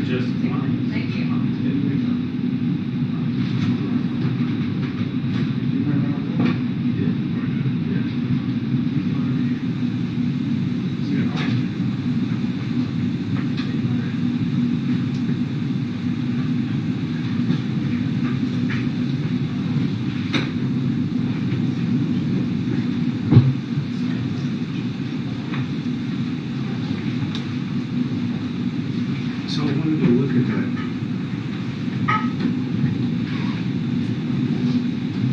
just fine. Thank you. So I wanted to look at that.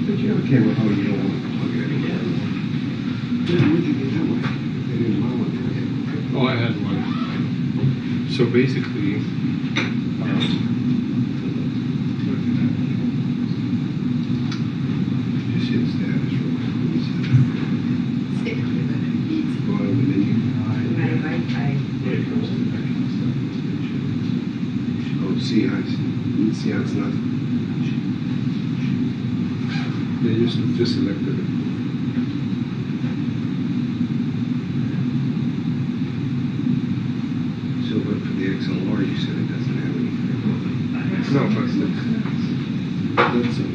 But you have a camera, oh, you don't want to plug it in again. Then where'd you get that one? They didn't allow one for you. Oh, I had one. So basically, Just hit status real quick. Let me see that. Go on with the new. Oh, see how it's nothing. they just selected it. So, but for the XLR, you said it doesn't have anything. No, but that's from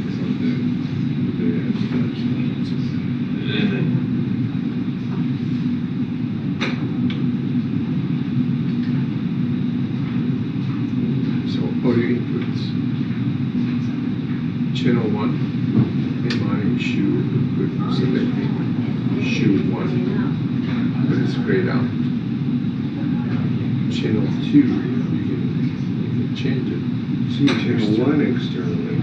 so audio inputs. Channel 1, MI shoe, good selecting shoe 1, but it's grayed out. Channel 2, you can change it. See, channel 1 externally.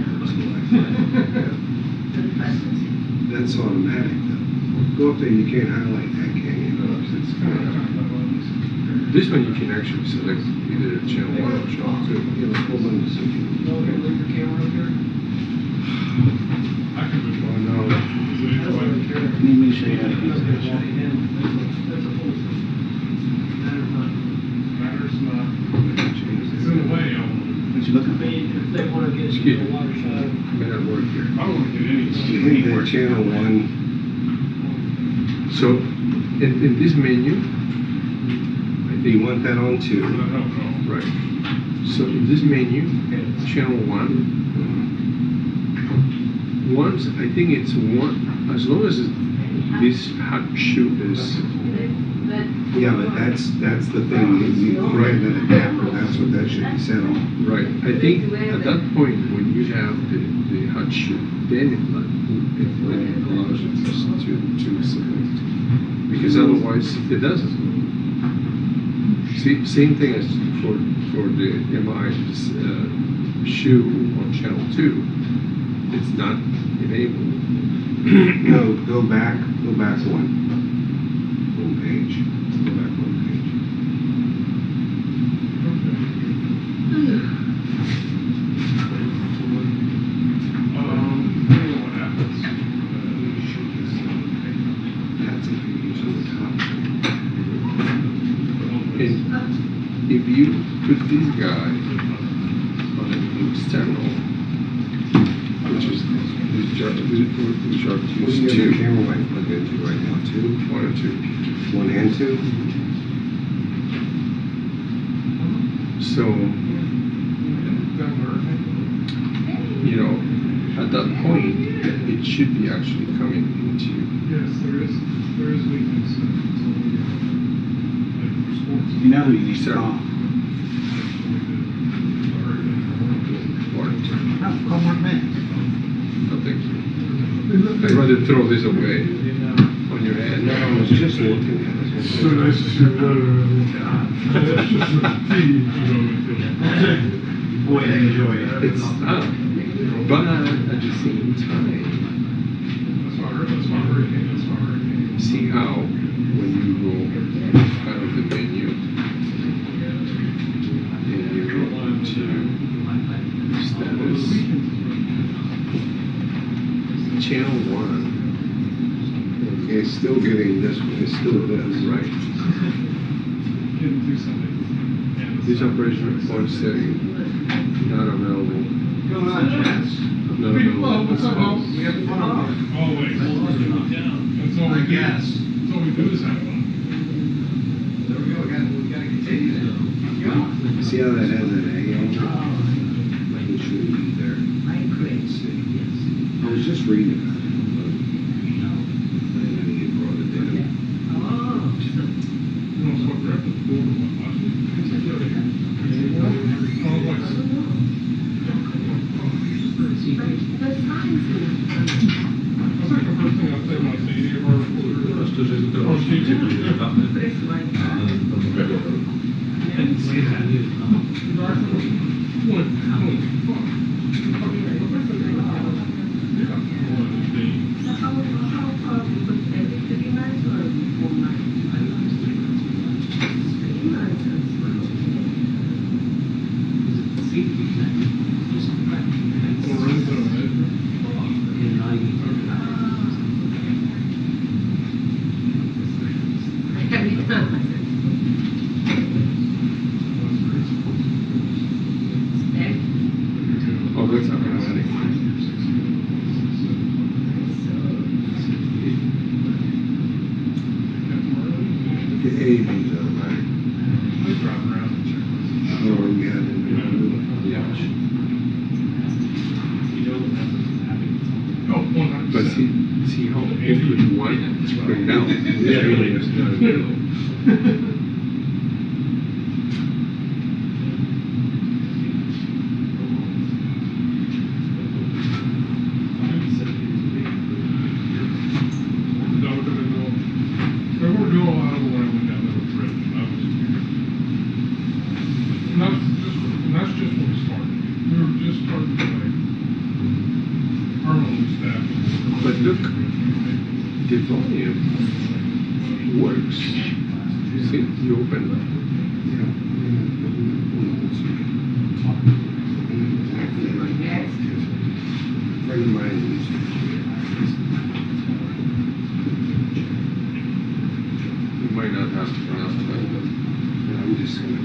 That's automatic though. Go up there, you can't highlight that, can you? It's kind of, this one you can actually select either channel 1 or channel 2. You know, hold on a second. Leave your camera up here. I can move on now. Let me show you how to use it. Matters not. It's in the way. What you looking for? If they want to get Excuse the me. water side. May not work here. I don't want to get any. You hit that channel 1. So in this menu, I You think, want that on 2. right. So in this menu, channel 1, once, I think it's 1, as long as this hot shoe is, Yeah, but that's the thing. You Right. have that adapter. That's what that should be set on. right. I think at that point, when you have the hot shoe, then it allows you to select. Because otherwise, it doesn't. See, same thing as for the MI shoe on channel 2. It's not enabled. No, go back one page. Go back one page. What happens? That's a page on the top. And if you put this guy on an external, which are What do you have your 2, camera light plugged into right now? 2? 1 or 2. 1 and 2? So, you know, at that point, it should be actually coming into. Yes, there is weakness. Like for sports. You know who you need to Sir. call. Warranty. Oh, call Mark Mann. No, thank you. I'd rather throw this away on your head. No, I was just looking at it. So nice to see you. That's just a feed, Boy, they enjoy it. It's up, but at the same time, That's my hurricane. see how when you go out of the menu and you go into status, channel 1, It's still getting this one. It's still this. right? Getting through something. This operation report setting not available. What's going on, Jess? Not available. What's up, Bo? We have fun on. Always. That's all I we do. guess. That's all we do is have fun. There we go again. We gotta continue that. See how that has an A on it? It shouldn't be there. Let's see. I was just reading about it, but I didn't get brought it down. You know, so we're at the border of my last I think the first thing I say when I see any of our reporters is on TV. Oh, what's up? The A means automatic. I drive around and check this. Oh, you got it. Yeah. Oh, 100%. But see how open you want it to bring down. Yeah. Really, it's not available. But look, the volume works. See, you open it. Friend of mine You might not have enough time. I'm just gonna.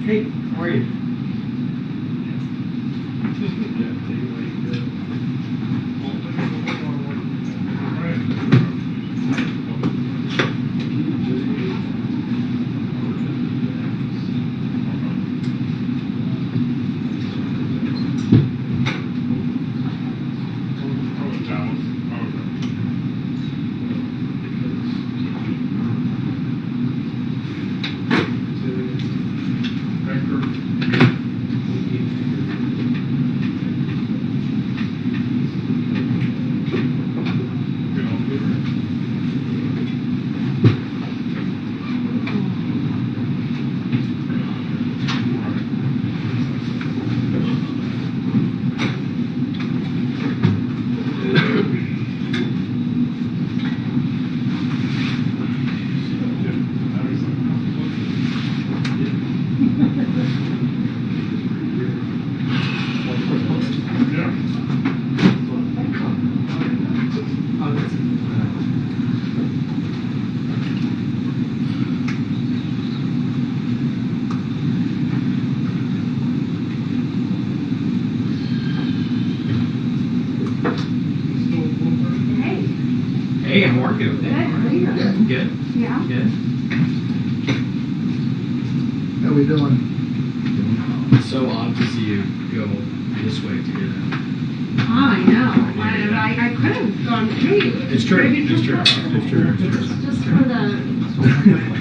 Hey, how are you? Yeah. Hey, I'm working. Good, how are you? Good. Yeah. Good. How we doing? It's so odd to see you go this way to get it. I know. I could have gone through you. It's true. It's true. It's true. It's true. Just for the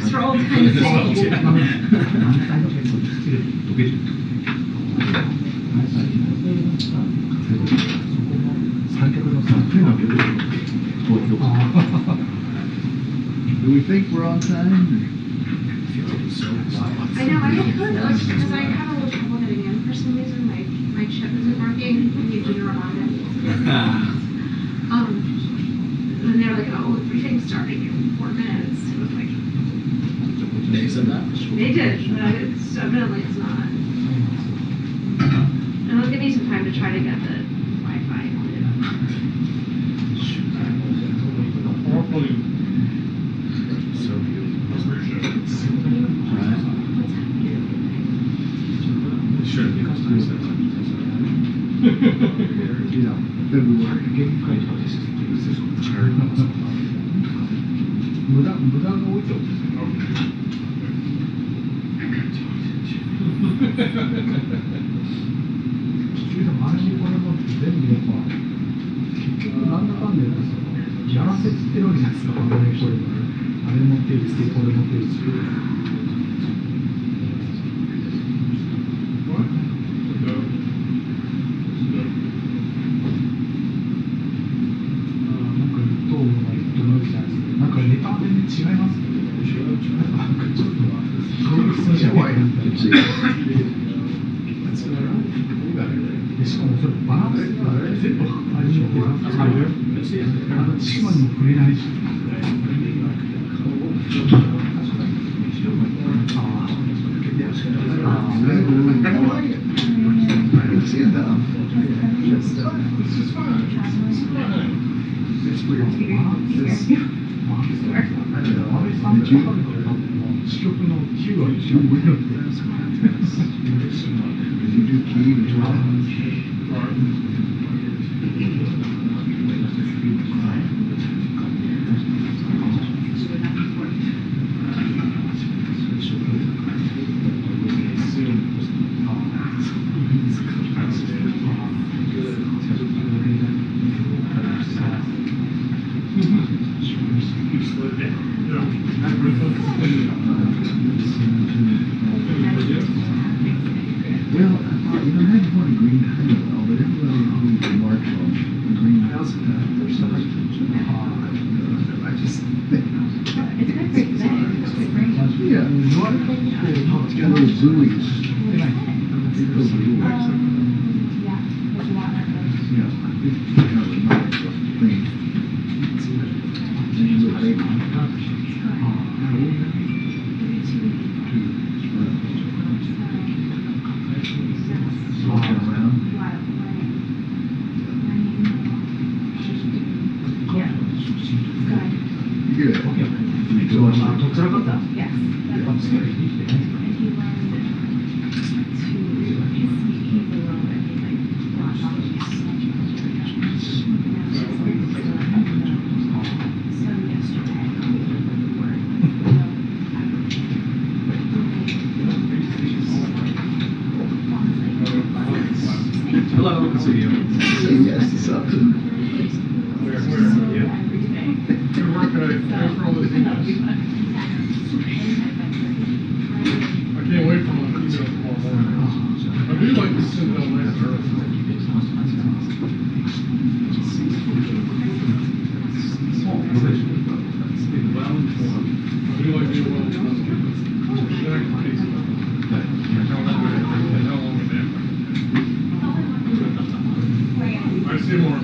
stroll kind of Do we think we're on time? I know, I could look because I had a little trouble getting in for some reason. My chip isn't working. When you do remind it. And they're like, oh, everything's starting in 4 minutes. It was like, They said that? they did, but it's evidently it's not. And it'll give me some time to try to get the Wi-Fi. Hopefully, So beautiful. appreciate it. Right. It should be customized. Hello. Good to see you. Yes, it's up to Where? Good work today. Thanks for all this emails. I can't wait for my emails tomorrow morning. I do like to send out nice early. I do like being well informed. I see more.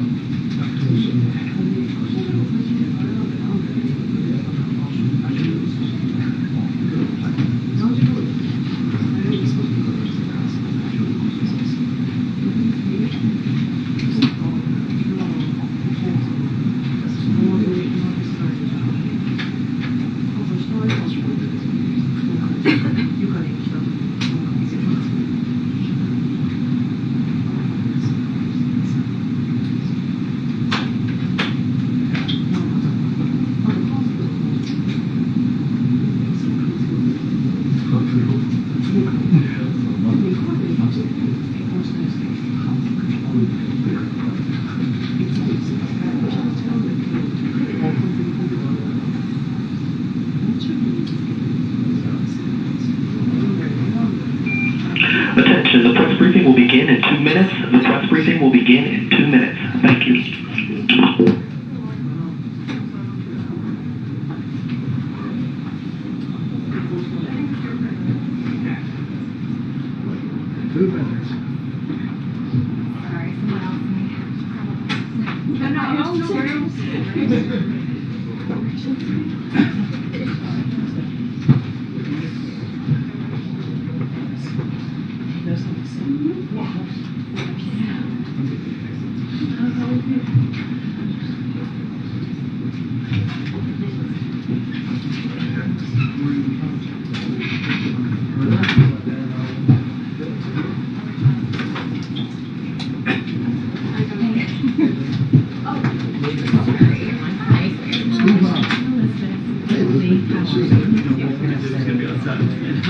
Everything will begin in 2 minutes. Thank you.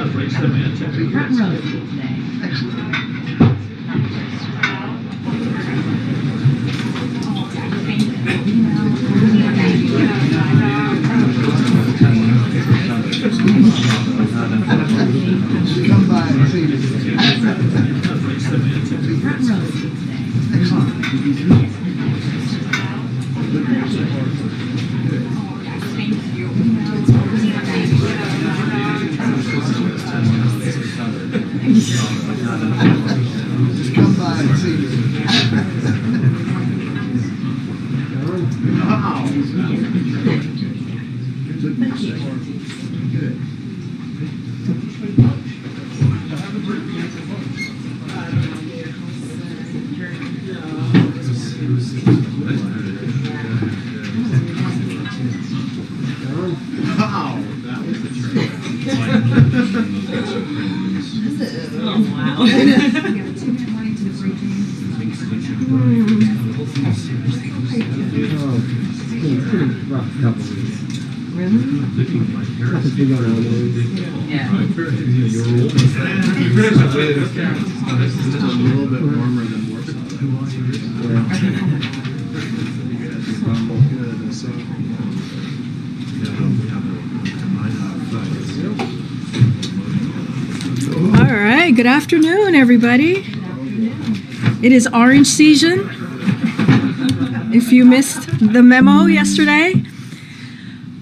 Sorry, someone else may. No worries. Front row seat today. Come by and see me. Front row seat today. Just come by and see me. Wow. Good. Wow. That was the trick. Oh, wow. We have a 2-minute warning to the briefing. Rough couple weeks. Really? Nothing's been going on lately. Yeah. You're old. This is just a little bit warmer than Warsaw. All right, good afternoon, everybody. It is orange season. If you missed the memo yesterday.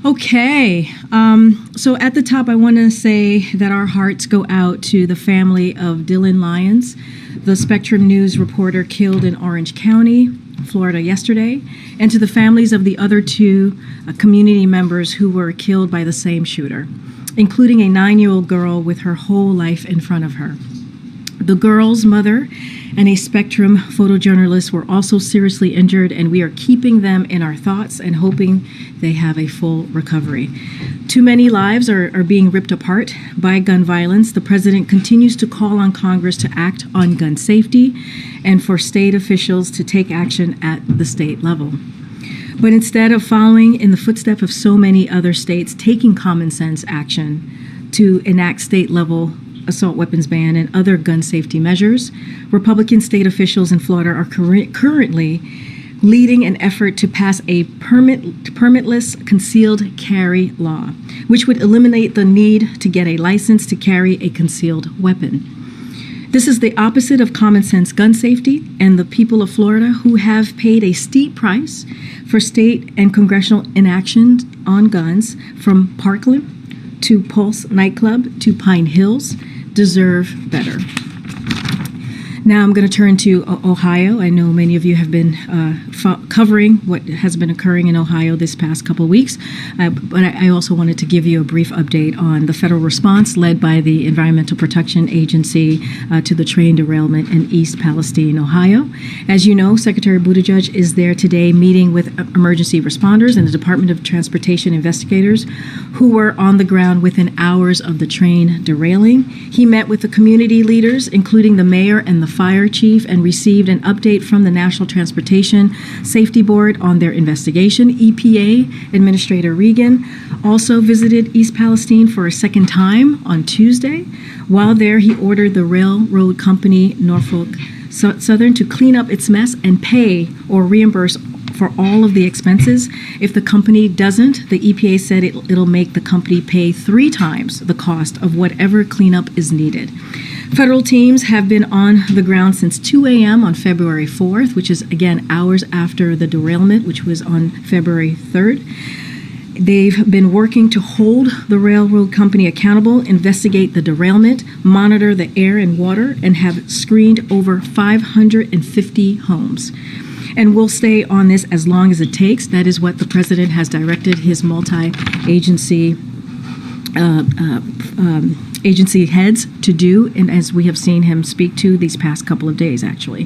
Okay, so at the top, I want to say that our hearts go out to the family of Dylan Lyons, the Spectrum News reporter killed in Orange County, Florida yesterday, and to the families of the other two community members who were killed by the same shooter, including a 9-year-old girl with her whole life in front of her. The girl's mother and a Spectrum photojournalist were also seriously injured, and we are keeping them in our thoughts and hoping they have a full recovery. Too many lives are being ripped apart by gun violence. The president continues to call on Congress to act on gun safety and for state officials to take action at the state level. But instead of following in the footsteps of so many other states taking common sense action to enact state-level assault weapons ban and other gun safety measures, Republican state officials in Florida are currently leading an effort to pass a permitless concealed carry law, which would eliminate the need to get a license to carry a concealed weapon. This is the opposite of common sense gun safety, and the people of Florida, who have paid a steep price for state and congressional inaction on guns, from Parkland to Pulse nightclub to Pine Hills, deserve better. Now I'm going to turn to Ohio. I know many of you have been covering what has been occurring in Ohio this past couple of weeks, but I also wanted to give you a brief update on the federal response led by the Environmental Protection Agency to the train derailment in East Palestine, Ohio. As you know, Secretary Buttigieg is there today meeting with emergency responders and the Department of Transportation investigators who were on the ground within hours of the train derailing. He met with the community leaders, including the mayor and the fire chief, and received an update from the National Transportation Safety Board on their investigation. EPA Administrator Regan also visited East Palestine for a second time on Tuesday. While there, he ordered the railroad company Norfolk Southern to clean up its mess and pay or reimburse for all of the expenses. If the company doesn't, the EPA said it'll make the company pay 3 times the cost of whatever cleanup is needed. Federal teams have been on the ground since 2 a.m. on February 4th, which is, again, hours after the derailment, which was on February 3rd. They've been working to hold the railroad company accountable, investigate the derailment, monitor the air and water, and have screened over 550 homes. And we'll stay on this as long as it takes. That is what the president has directed his multi-agency agency heads to do, and as we have seen him speak to these past couple of days, actually.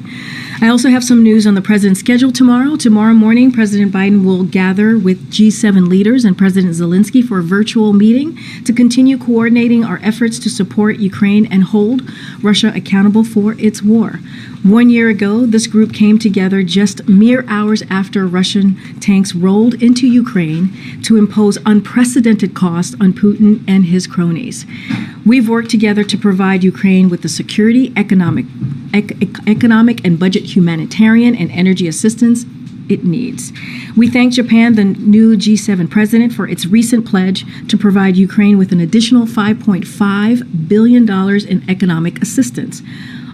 I also have some news on the president's schedule tomorrow. Tomorrow morning, President Biden will gather with G7 leaders and President Zelensky for a virtual meeting to continue coordinating our efforts to support Ukraine and hold Russia accountable for its war. 1 year ago, this group came together just mere hours after Russian tanks rolled into Ukraine to impose unprecedented costs on Putin and his cronies. We've worked together to provide Ukraine with the security, economic and budget humanitarian and energy assistance it needs. We thank Japan, the new G7 president, for its recent pledge to provide Ukraine with an additional $5.5 billion in economic assistance.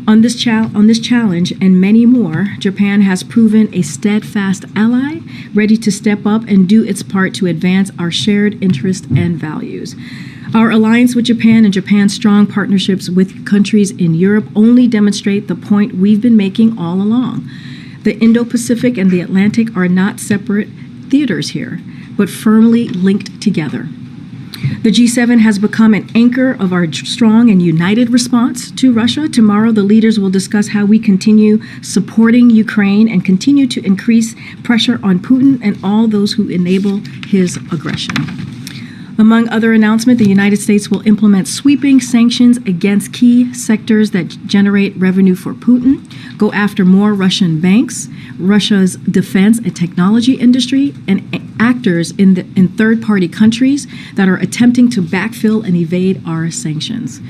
On this challenge and many more, Japan has proven a steadfast ally, ready to step up and do its part to advance our shared interests and values. Our alliance with Japan and Japan's strong partnerships with countries in Europe only demonstrate the point we've been making all along. The Indo-Pacific and the Atlantic are not separate theaters here, but firmly linked together. The G7 has become an anchor of our strong and united response to Russia. Tomorrow, the leaders will discuss how we continue supporting Ukraine and continue to increase pressure on Putin and all those who enable his aggression. Among other announcements, the United States will implement sweeping sanctions against key sectors that generate revenue for Putin, go after more Russian banks, Russia's defense and technology industry, and actors in third-party countries that are attempting to backfill and evade our sanctions.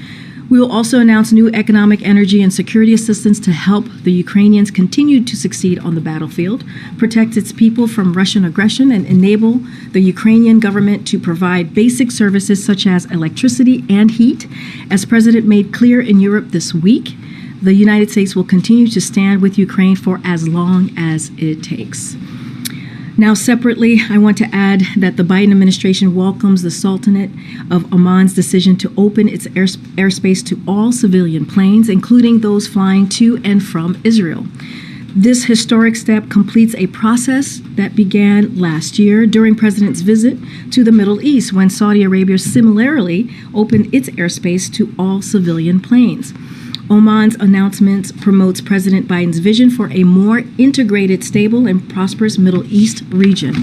We will also announce new economic, energy, and security assistance to help the Ukrainians continue to succeed on the battlefield, protect its people from Russian aggression, and enable the Ukrainian government to provide basic services such as electricity and heat. As President made clear in Europe this week, the United States will continue to stand with Ukraine for as long as it takes. Now, separately, I want to add that the Biden administration welcomes the Sultanate of Oman's decision to open its airspace to all civilian planes, including those flying to and from Israel. This historic step completes a process that began last year during President's visit to the Middle East, when Saudi Arabia similarly opened its airspace to all civilian planes. Oman's announcement promotes President Biden's vision for a more integrated, stable, and prosperous Middle East region.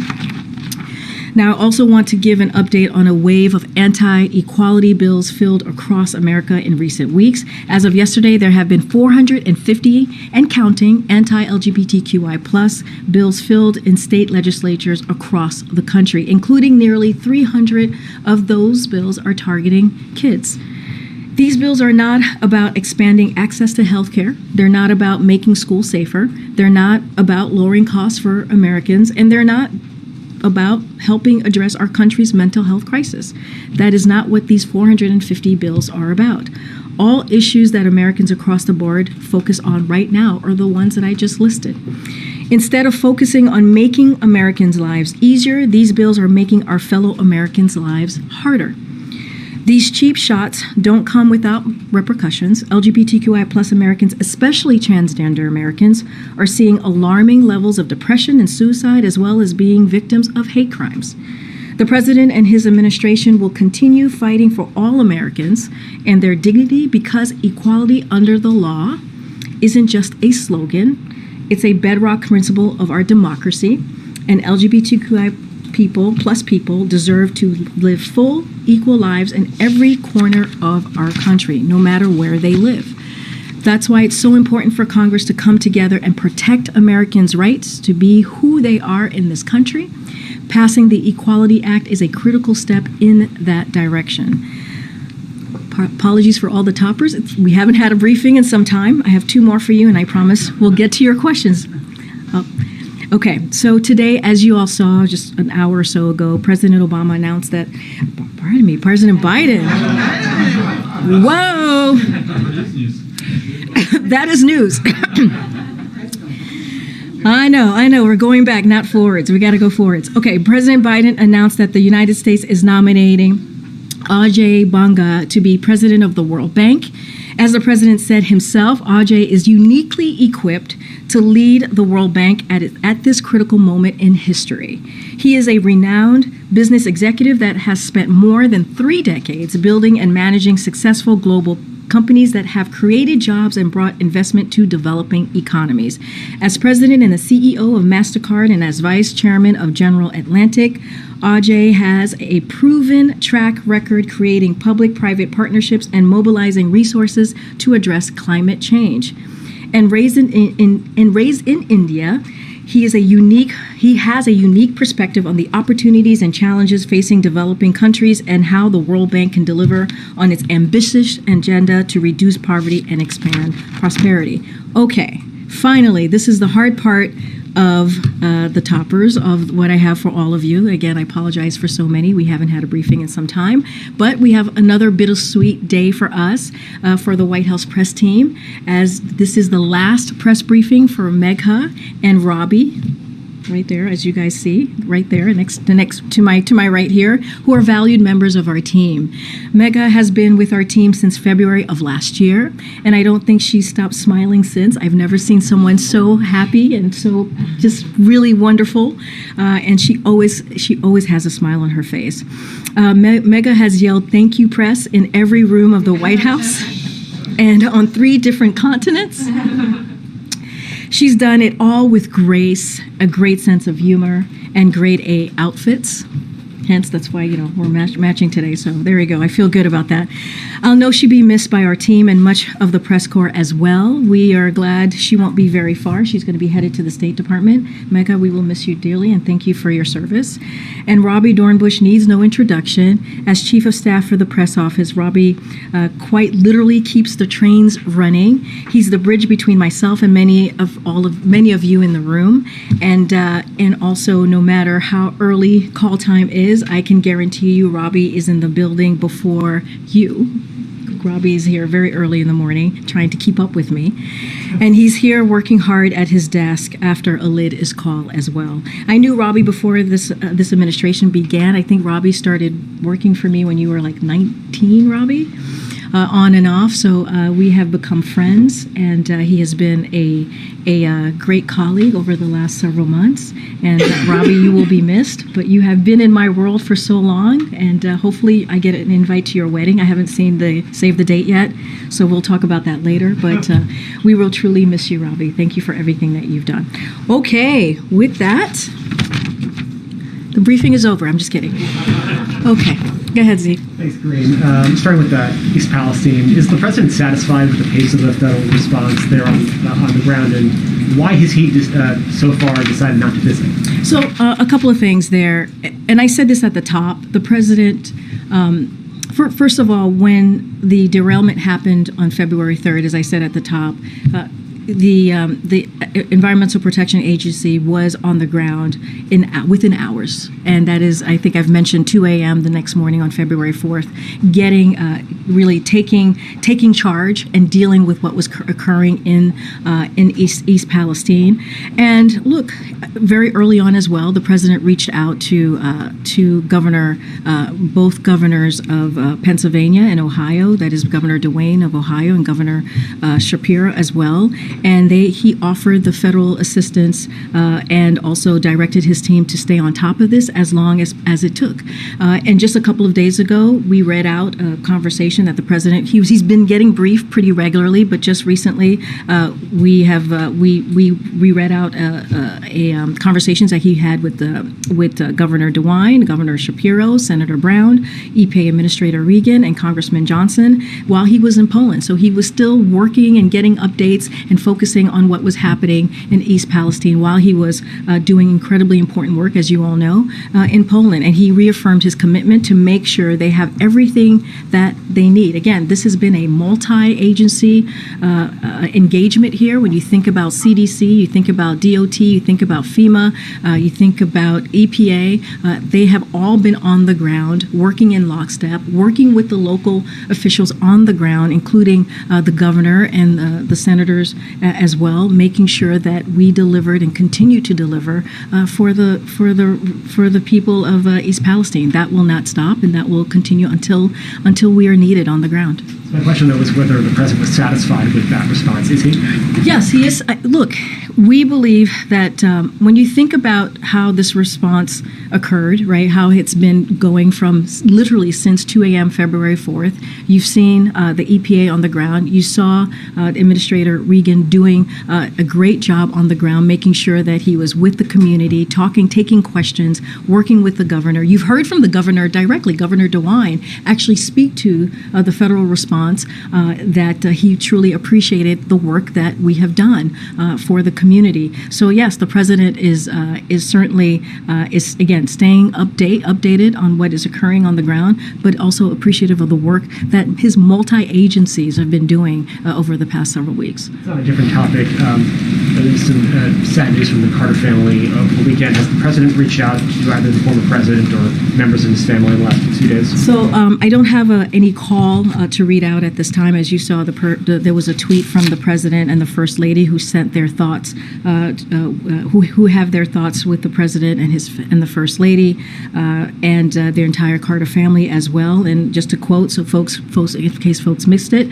Now, I also want to give an update on a wave of anti-equality bills filed across America in recent weeks. As of yesterday, there have been 450 and counting anti-LGBTQI+ bills filed in state legislatures across the country, including nearly 300 of those bills are targeting kids. These bills are not about expanding access to health care. They're not about making schools safer. They're not about lowering costs for Americans. And they're not about helping address our country's mental health crisis. That is not what these 450 bills are about. All issues that Americans across the board focus on right now are the ones that I just listed. Instead of focusing on making Americans' lives easier, these bills are making our fellow Americans' lives harder. These cheap shots don't come without repercussions. LGBTQI+ Americans, especially transgender Americans, are seeing alarming levels of depression and suicide, as well as being victims of hate crimes. The president and his administration will continue fighting for all Americans and their dignity, because equality under the law isn't just a slogan. It's a bedrock principle of our democracy, and LGBTQI people deserve to live full, equal lives in every corner of our country, no matter where they live. That's why it's so important for Congress to come together and protect Americans' rights to be who they are in this country. Passing the Equality Act is a critical step in that direction. Apologies for all the toppers. We haven't had a briefing in some time. I have two more for you, and I promise we'll get to your questions. Okay, so today, as you all saw just an hour or so ago, President Obama announced that, President Biden. Whoa! That is news. I know. We're going back, not forwards. We got to go forwards. Okay, President Biden announced that the United States is nominating Ajay Banga to be president of the World Bank. As the president said himself, Ajay is uniquely equipped to lead the World Bank at this critical moment in history. He is a renowned business executive that has spent more than 3 decades building and managing successful global companies that have created jobs and brought investment to developing economies. As president and the CEO of MasterCard and as vice chairman of General Atlantic, Ajay has a proven track record creating public-private partnerships and mobilizing resources to address climate change. And raised in India, he has a unique perspective on the opportunities and challenges facing developing countries and how the World Bank can deliver on its ambitious agenda to reduce poverty and expand prosperity. Okay, finally, this is the hard part of the toppers of what I have for all of you. Again, I apologize for so many. We haven't had a briefing in some time, but we have another bittersweet day for us, for the White House press team, as this is the last press briefing for Megha and Robbie. Right there, as you guys see, right there, next to my right here, who are valued members of our team. Megha has been with our team since February of last year, and I don't think she's stopped smiling since. I've never seen someone so happy and so just really wonderful, and she always has a smile on her face. Megha has yelled "Thank you, press" in every room of the White House, and on 3 different continents. She's done it all with grace, a great sense of humor, and grade A outfits. Hence, that's why, we're matching today. So there you go. I feel good about that. I'll know she'll be missed by our team and much of the press corps as well. We are glad she won't be very far. She's going to be headed to the State Department. Megha, we will miss you dearly, and thank you for your service. And Robbie Dornbush needs no introduction. As Chief of Staff for the press office, Robbie quite literally keeps the trains running. He's the bridge between myself and many of you in the room. And also, no matter how early call time is, I can guarantee you Robbie is in the building before you. Robbie is here very early in the morning trying to keep up with me. And he's here working hard at his desk after a lid is called as well. I knew Robbie before this administration began. I think Robbie started working for me when you were like 19, Robbie, on and off. So we have become friends, and he has been a great colleague over the last several months. And Robbie, you will be missed, but you have been in my world for so long, and hopefully I get an invite to your wedding. I haven't seen the save the date yet, so we'll talk about that later. But we will truly miss you, Robbie. Thank you for everything that you've done. Okay, with that, the briefing is over. I'm just kidding. Okay, go ahead, Z. Thanks, Green. Starting with East Palestine, is the president satisfied with the pace of the federal response there on the ground, and why has he so far decided not to visit? So a couple of things there, and I said this at the top. The president, first of all, when the derailment happened on February 3rd, as I said at the top, the Environmental Protection Agency was on the ground within hours, and that is, I think I've mentioned 2 a.m. the next morning on February 4th, really taking charge and dealing with what was occurring in East Palestine. And look, very early on as well, the president reached out to both governors of Pennsylvania and Ohio, that is Governor DeWayne of Ohio and Governor Shapiro as well. And he offered the federal assistance and also directed his team to stay on top of this as long as it took. And just a couple of days ago, we read out a conversation that the president, he's been getting briefed pretty regularly, but just recently we read out conversations that he had with Governor DeWine, Governor Shapiro, Senator Brown, EPA Administrator Regan, and Congressman Johnson while he was in Poland. So he was still working and getting updates and focusing on what was happening in East Palestine while he was doing incredibly important work, as you all know, in Poland. And he reaffirmed his commitment to make sure they have everything that they need. Again, this has been a multi-agency engagement here. When you think about CDC, you think about DOT, you think about FEMA, you think about EPA, they have all been on the ground, working in lockstep, working with the local officials on the ground, including the governor and the senators as well, making sure that we delivered and continue to deliver for the people of East Palestine. That will not stop, and that will continue until we are needed on the ground. My question, though, was whether the president was satisfied with that response. Is he? Yes, he is. Look, we believe that when you think about how this response occurred, right, how it's been going from literally since 2 a.m. February 4th, you've seen the EPA on the ground. You saw Administrator Regan doing a great job on the ground, making sure that he was with the community, talking, taking questions, working with the governor. You've heard from the governor directly, Governor DeWine, actually speak to the federal response that he truly appreciated the work that we have done for the community. So yes, the president is certainly is again staying updated on what is occurring on the ground, but also appreciative of the work that his multi-agencies have been doing over the past several weeks. It's on a different topic. There's some sad news from the Carter family over the weekend. Has the president reached out to either the former president or members of his family in the last 2 days? So I don't have any call to read out at this time. As you saw, there was a tweet from the president and the first lady who sent their thoughts, who have their thoughts with the president and the first lady and their entire Carter family as well. And just to quote, so folks, in case folks missed it,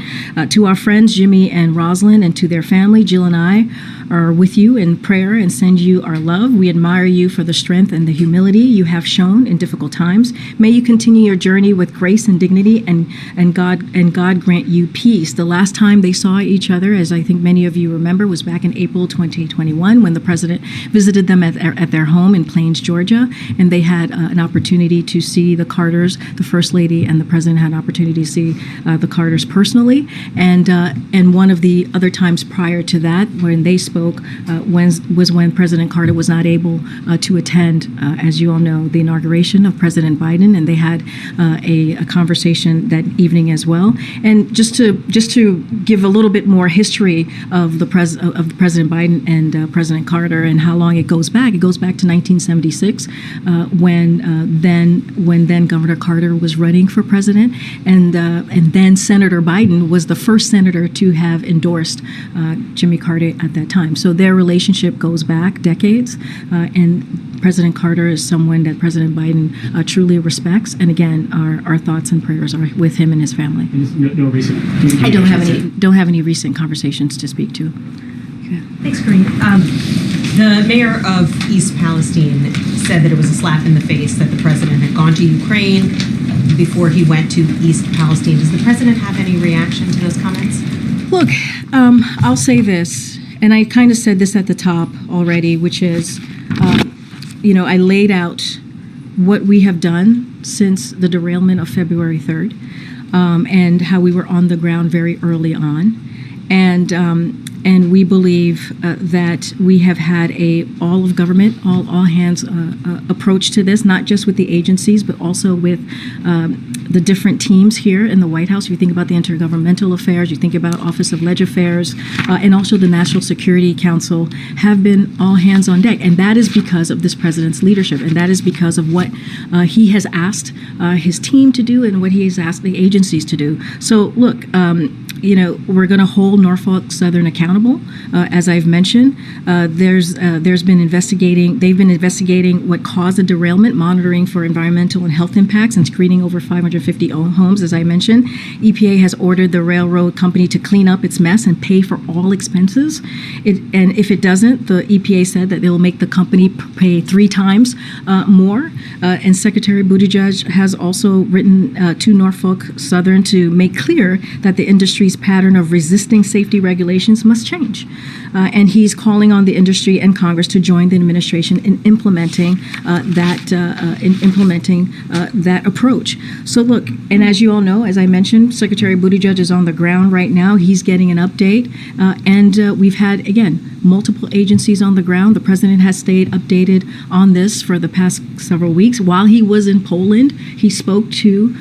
to our friends Jimmy and Rosalind and to their family, Jill and I are with you in prayer and send you our love. We admire you for the strength and the humility you have shown in difficult times. May you continue your journey with grace and dignity, and God grant you peace. The last time they saw each other, as I think many of you remember, was back in April 2021 when the president visited them at their home in Plains, Georgia, and they had an opportunity to see the Carters. The First Lady and the President had an opportunity to see the Carters personally, and one of the other times prior to that, when they spoke, was when President Carter was not able to attend, as you all know, the inauguration of President Biden, and they had a conversation that evening as well. And just to give a little bit more history of the President Biden and President Carter and how long it goes back to 1976, when then Governor Carter was running for president, and then Senator Biden was the first senator to have endorsed Jimmy Carter at that time. So their relationship goes back decades, and President Carter is someone that President Biden truly respects. And again, our thoughts and prayers are with him and his family. And no recent. I don't have any recent conversations to speak to. Okay. Thanks, Corinne. The mayor of East Palestine said that it was a slap in the face that the president had gone to Ukraine before he went to East Palestine. Does the president have any reaction to those comments? Look, I'll say this, and I kind of said this at the top already, which is, I laid out what we have done since the derailment of February 3rd, and how we were on the ground very early on. And we believe that we have had a all of government, all hands approach to this, not just with the agencies, but also with the different teams here in the White House. You think about the Intergovernmental Affairs, you think about Office of Leg Affairs, and also the National Security Council have been all hands on deck. And that is because of this president's leadership. And that is because of what he has asked his team to do and what he has asked the agencies to do. So look, we're going to hold Norfolk Southern accountable. As I've mentioned, they've been investigating what caused the derailment, monitoring for environmental and health impacts, and screening over 550 homes, as I mentioned. EPA has ordered the railroad company to clean up its mess and pay for all expenses. And if it doesn't, the EPA said that they will make the company pay 3 times more. And Secretary Buttigieg has also written to Norfolk Southern to make clear that the industry's pattern of resisting safety regulations must change. and he's calling on the industry and Congress to join the administration in implementing that approach. So look, and as you all know, as I mentioned, Secretary Buttigieg is on the ground right now. He's getting an update, and we've had, again, multiple agencies on the ground. The president has stayed updated on this for the past several weeks. While he was in Poland, he spoke to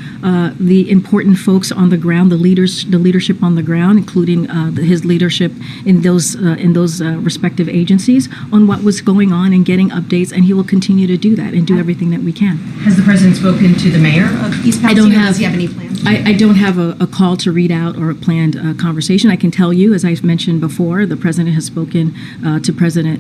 the important folks on the ground, the leadership on the ground, including his leadership in those respective agencies, on what was going on and getting updates. And he will continue to do that and do everything that we can. Has the president spoken to the mayor of East Palestine? Does he have any plans? I don't have a call to read out or a planned conversation. I can tell you, as I've mentioned before, the president has spoken to Governor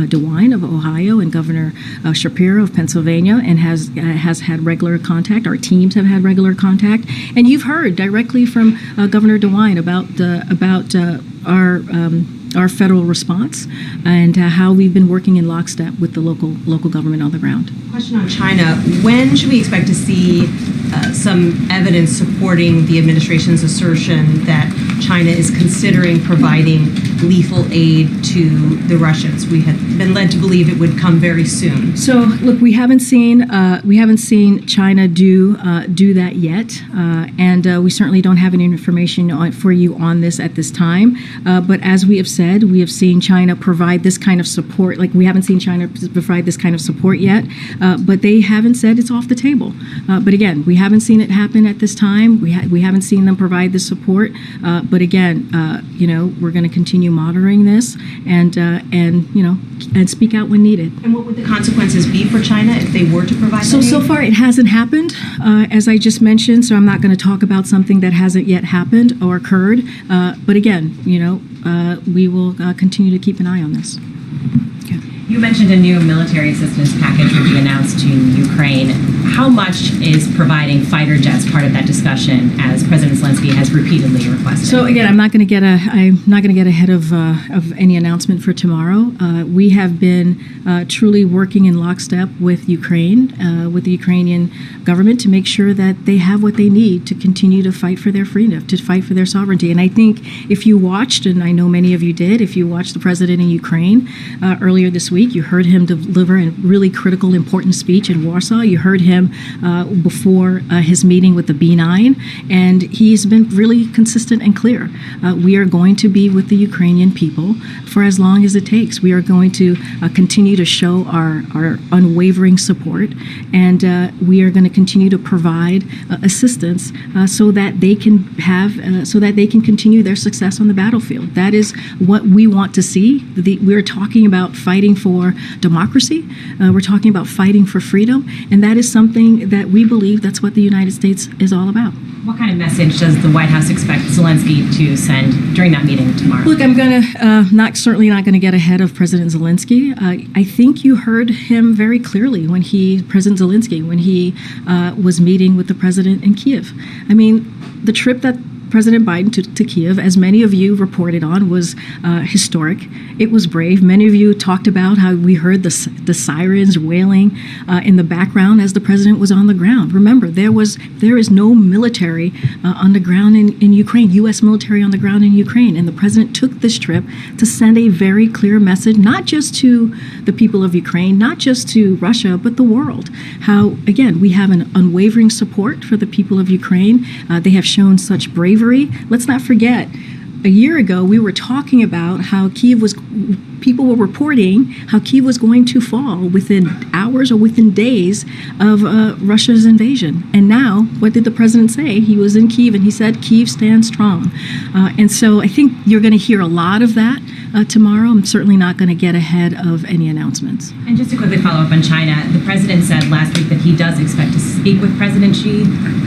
DeWine of Ohio and Governor Shapiro of Pennsylvania, and has had regular contact. Our teams have had regular contact, and you've heard directly from Governor DeWine about our federal response and how we've been working in lockstep with the local government on the ground. Question on China. When should we expect to see some evidence supporting the administration's assertion that China is considering providing lethal aid to the Russians? We had been led to believe it would come very soon. So, look, we haven't seen China do that yet, and we certainly don't have any information for you on this at this time. But as we have said, we have seen China provide this kind of support. Like, we haven't seen China provide this kind of support yet, but they haven't said it's off the table. But again, we haven't seen it happen at this time. We haven't seen them provide this support. But again, we're going to continue monitoring this and speak out when needed. And what would the consequences be for China if they were to provide that aid? So far it hasn't happened, as I just mentioned, so I'm not going to talk about something that hasn't yet happened or occurred. But again, we will continue to keep an eye on this. Okay. You mentioned a new military assistance package will be announced to Ukraine. How much is providing fighter jets part of that discussion, as President Zelensky has repeatedly requested? So again, I'm not going to get ahead of any announcement for tomorrow. We have been truly working in lockstep with Ukraine, with the Ukrainian government, to make sure that they have what they need to continue to fight for their freedom, to fight for their sovereignty. And I think if you watched, and I know many of you did, if you watched the president in Ukraine earlier this week, you heard him deliver a really critical, important speech in Warsaw. You heard him before his meeting with the B9, and he's been really consistent and clear. We are going to be with the Ukrainian people for as long as it takes. We are going to continue to show our unwavering support, and we are going to continue to provide assistance so that they can continue their success on the battlefield. That is what we want to see. We're talking about fighting for democracy. We're talking about fighting for freedom, and that is something that we believe that's what the United States is all about. What kind of message does the White House expect Zelensky to send during that meeting tomorrow? Look, I'm going to certainly not going to get ahead of President Zelensky. I think you heard him very clearly when President Zelensky was meeting with the president in Kiev. I mean, the trip that President Biden to Kiev, as many of you reported on, was historic. It was brave. Many of you talked about how we heard the sirens wailing in the background as the president was on the ground. Remember, there is no military on the ground in Ukraine, U.S. military on the ground in Ukraine, and the president took this trip to send a very clear message, not just to the people of Ukraine, not just to Russia, but the world. How, again, we have an unwavering support for the people of Ukraine. They have shown such bravery. Let's not forget, a year ago, we were talking about how people were reporting how Kyiv was going to fall within hours or within days of Russia's invasion. And now, what did the president say? He was in Kyiv and he said, Kyiv stands strong. And so I think you're going to hear a lot of that tomorrow. I'm certainly not going to get ahead of any announcements. And just to quickly follow up on China, the president said last week that he does expect to speak with President Xi.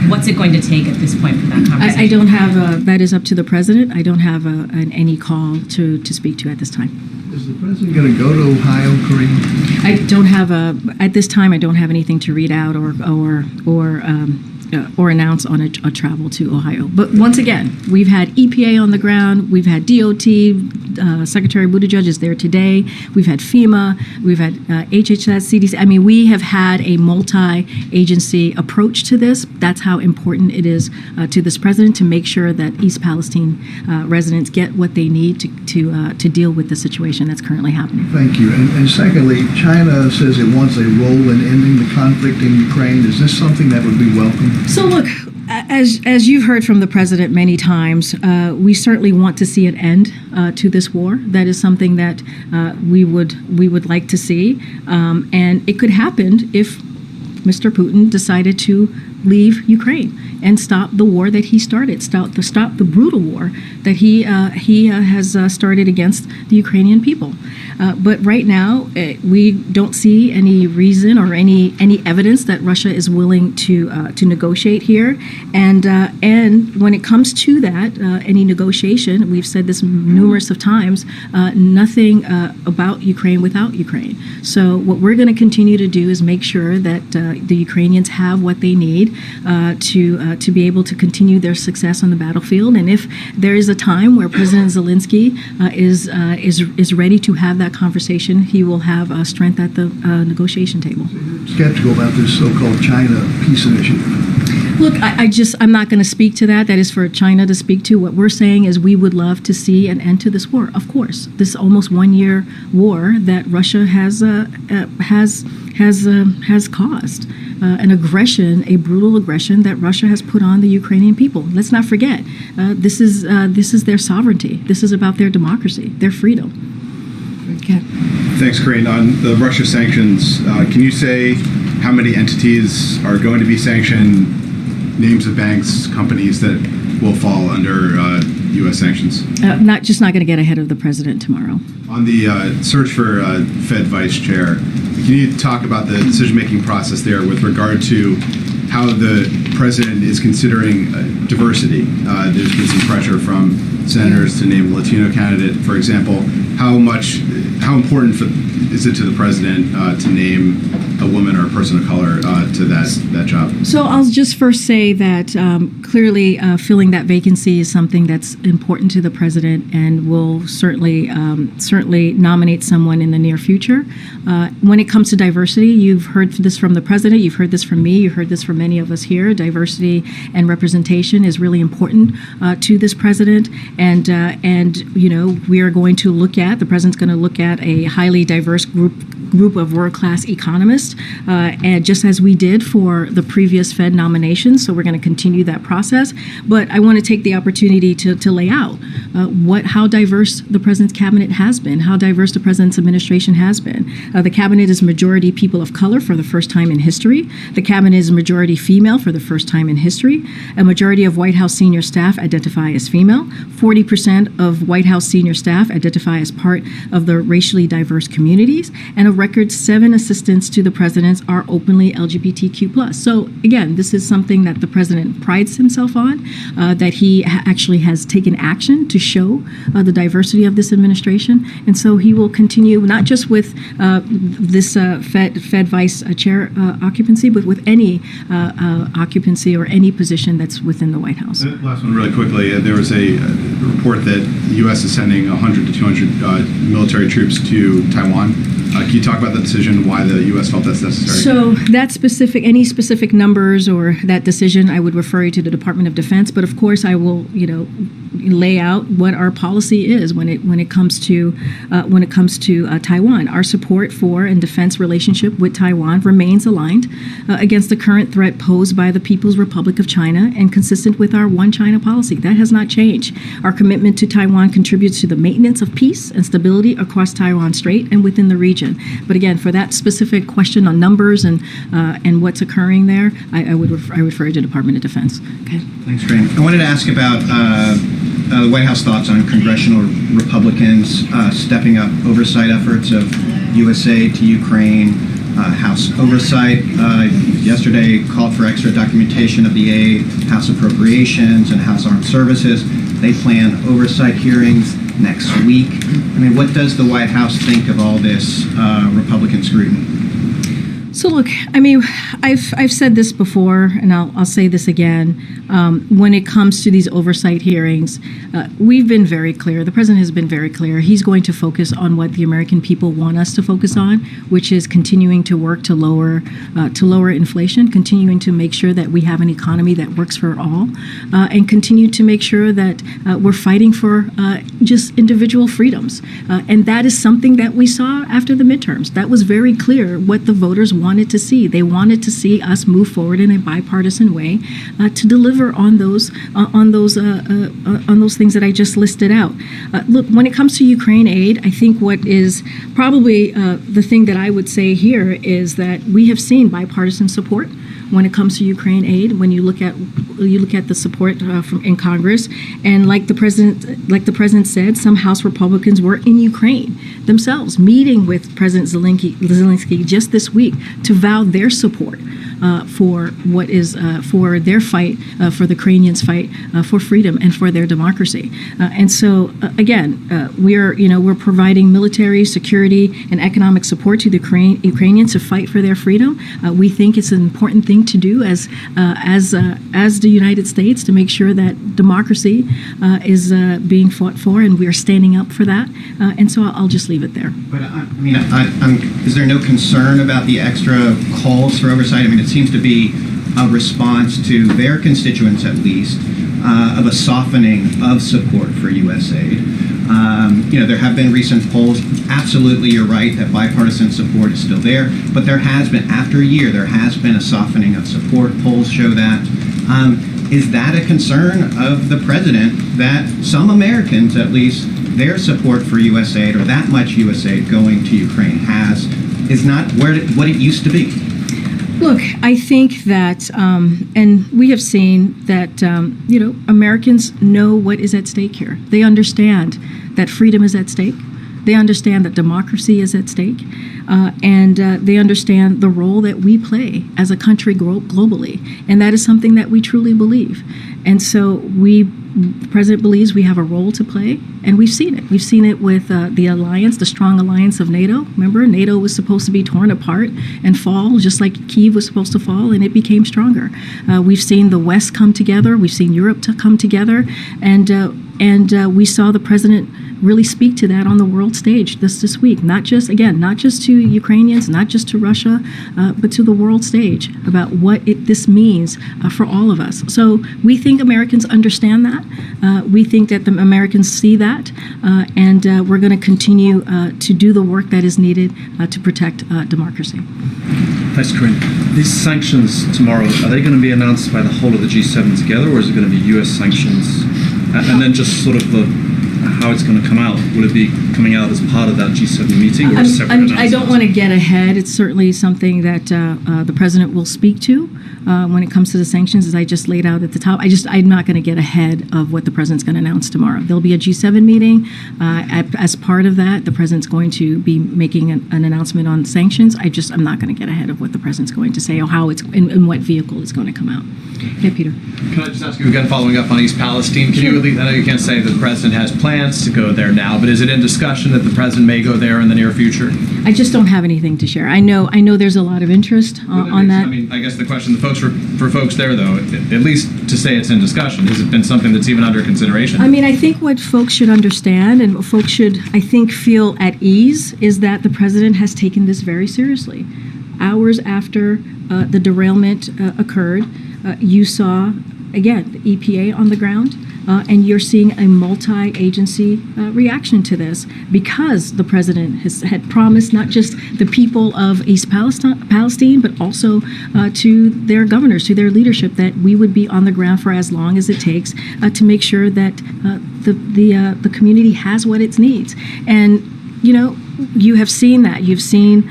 What's it going to take at this point for that conversation? I don't have, that is up to the president. I don't have any call to speak to at this time. Is the president going to go to Ohio, Kareem? I don't have at this time, I don't have anything to read out or announce on a travel to Ohio. But once again, we've had EPA on the ground, we've had DOT, Secretary Buttigieg is there today. We've had FEMA, we've had HHS, CDC. I mean, we have had a multi-agency approach to this. That's how important it is to this president to make sure that East Palestine residents get what they need to deal with the situation that's currently happening. Thank you. And secondly, China says it wants a role in ending the conflict in Ukraine. Is this something that would be welcome? So look, as you've heard from the president many times, we certainly want to see an end to this war. That is something that we would like to see, and it could happen if Mr. Putin decided to leave Ukraine and stop the war that he started, stop the brutal war that he has started against the Ukrainian people. But right now, we don't see any reason or any evidence that Russia is willing to negotiate here. And when it comes to that, any negotiation, we've said this numerous of times, nothing about Ukraine without Ukraine. So what we're going to continue to do is make sure that the Ukrainians have what they need to be able to continue their success on the battlefield. And if there is a time where President Zelensky is ready to have that conversation, he will have strength at the negotiation table. Skeptical about this so-called China peace initiative. Look, I'm not going to speak to that. That is for China to speak to. What we're saying is we would love to see an end to this war. Of course, this almost 1 year war that Russia has caused. An aggression, a brutal aggression that Russia has put on the Ukrainian people. Let's not forget, this is their sovereignty. This is about their democracy, their freedom. Okay. Thanks, Corinne. On the Russia sanctions, can you say how many entities are going to be sanctioned, names of banks, companies that will fall under U.S. sanctions? Not going to get ahead of the president tomorrow. On the search for Fed vice chair, can you talk about the decision-making process there with regard to how the president is considering diversity? There's been some pressure from senators to name a Latino candidate, for example. How important is it to the president to name a woman or a person of color to that job? So I'll just first say that clearly filling that vacancy is something that's important to the president, and will certainly nominate someone in the near future. When it comes to diversity, you've heard this from the president, you've heard this from me, you've heard this from many of us here. Diversity and representation is really important to this president, and we are going to the president's going to look at a highly diverse group of world-class economists, and just as we did for the previous Fed nominations. So we're going to continue that process. But I want to take the opportunity to lay out how diverse the president's cabinet has been, how diverse the president's administration has been. The cabinet is majority people of color for the first time in history. The cabinet is majority female for the first time in history. A majority of White House senior staff identify as female. 40% of White House senior staff identify as part of the racially diverse communities, and a record 7 assistants to the president are openly LGBTQ+. So again, this is something that the president prides himself on, that he actually has taken action to show the diversity of this administration. And so he will continue not just with this Fed vice chair occupancy, but with any occupancy or any position that's within the White House. Last one really quickly. There was a report that the U.S. is sending 100 to 200 military troops to Taiwan. Can you talk about the decision, why the U.S. felt that's necessary? So any specific numbers or that decision, I would refer you to the Department of Defense. But of course, I will, lay out what our policy is when it comes to Taiwan. Our support for and defense relationship with Taiwan remains aligned against the current threat posed by the People's Republic of China and consistent with our One China policy. That has not changed. Our commitment to Taiwan contributes to the maintenance of peace and stability across Taiwan Strait and within the region. But again, for that specific question on numbers and what's occurring there, I would refer you to the Department of Defense. Okay. Thanks, Corinne. I wanted to ask about the White House thoughts on congressional Republicans stepping up oversight efforts of USA to Ukraine. House oversight yesterday called for extra documentation of the aid, House Appropriations, and House Armed Services. They plan oversight hearings next week. I mean, what does the White House think of all this Republican scrutiny? So look, I mean, I've said this before, and I'll say this again. When it comes to these oversight hearings, we've been very clear. The president has been very clear. He's going to focus on what the American people want us to focus on, which is continuing to work to lower inflation, continuing to make sure that we have an economy that works for all, and continue to make sure that we're fighting for just individual freedoms. And that is something that we saw after the midterms. That was very clear what the voters wanted to see. They wanted to see us move forward in a bipartisan way to deliver on those things that I just listed out. Look, when it comes to Ukraine aid, I think what is probably the thing that I would say here is that we have seen bipartisan support when it comes to Ukraine aid. When you look at the support from in Congress, and like the president said, some House Republicans were in Ukraine themselves, meeting with President Zelensky just this week to vow their support for what is for their fight, for the Ukrainians' fight for freedom and for their democracy. And so again, we're providing military, security, and economic support to the Ukrainians to fight for their freedom. We think it's an important thing to do as the United States to make sure that democracy is being fought for, and we are standing up for that. And so I'll just leave it there. But is there no concern about the extra calls for oversight? I mean, it seems to be a response to their constituents, at least, of a softening of support for U.S. aid. There have been recent polls. Absolutely, you're right that bipartisan support is still there, but there has been, after a year, there has been a softening of support. Polls show that. Is that a concern of the president that some Americans, at least, their support for U.S. aid, or that much U.S. aid going to Ukraine is not what it used to be? Look, I think that, and we have seen that, Americans know what is at stake here. They understand that freedom is at stake. They understand that democracy is at stake. And they understand the role that we play as a country globally. And that is something that we truly believe. And so the president believes we have a role to play, and we've seen it. We've seen it with the alliance, the strong alliance of NATO. Remember, NATO was supposed to be torn apart and fall, just like Kyiv was supposed to fall, and it became stronger. We've seen the West come together. We've seen Europe to come together, and we saw the president really speak to that on the world stage this week. Not just to Ukrainians, not just to Russia, but to the world stage about what this means for all of us. So we think Americans understand that. We think that the Americans see that, and we're going to continue to do the work that is needed to protect democracy. Thanks, Corinne. These sanctions tomorrow, are they going to be announced by the whole of the G7 together, or is it going to be U.S. sanctions? And then just sort of how it's going to come out. Will it be coming out as part of that G7 meeting, or a separate announcement? I don't want to get ahead. It's certainly something that the president will speak to when it comes to the sanctions, as I just laid out at the top. I'm not going to get ahead of what the president's going to announce tomorrow. There'll be a G7 meeting. As part of that, the president's going to be making an announcement on sanctions. I'm not going to get ahead of what the president's going to say or how it's in what vehicle it's going to come out. Yeah, Peter. Can I just ask you again, following up on East Palestine? Can you at least, I know you can't say that the president has plans to go there now, but is it in discussion that the president may go there in the near future? I just don't have anything to share. I know there's a lot of interest on that. I mean, I guess the question for folks there, though, at least to say it's in discussion, has it been something that's even under consideration? I mean, I think what folks should understand and what folks should, I think, feel at ease is that the president has taken this very seriously. Hours after the derailment occurred, you saw, again, the EPA on the ground, and you're seeing a multi-agency reaction to this because the president had promised not just the people of East Palestine, but also to their governors, to their leadership, that we would be on the ground for as long as it takes to make sure that the community has what it needs. And you have seen that. You've seen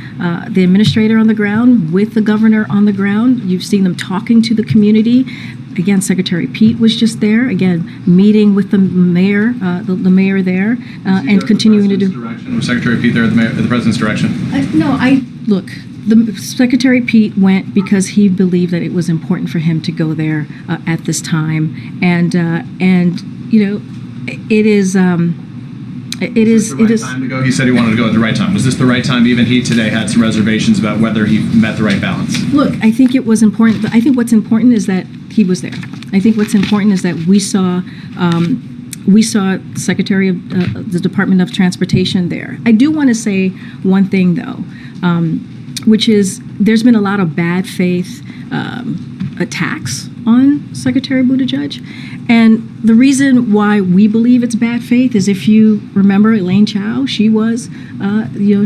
the administrator on the ground with the governor on the ground. You've seen them talking to the community. Again, Secretary Pete was just there, again, meeting with the mayor, the mayor there, and continuing to do. Was Secretary Pete there at the president's direction? Look, the Secretary Pete went because he believed that it was important for him to go there at this time, and it is. It is. It is. Time to go. He said he wanted to go at the right time. Was this the right time? Even he today had some reservations about whether he met the right balance. Look, I think it was important. I think what's important is that he was there. I think what's important is that we saw Secretary of the Department of Transportation there. I do want to say one thing though, which is there's been a lot of bad faith attacks on Secretary Buttigieg. And the reason why we believe it's bad faith is, if you remember Elaine Chao, she was,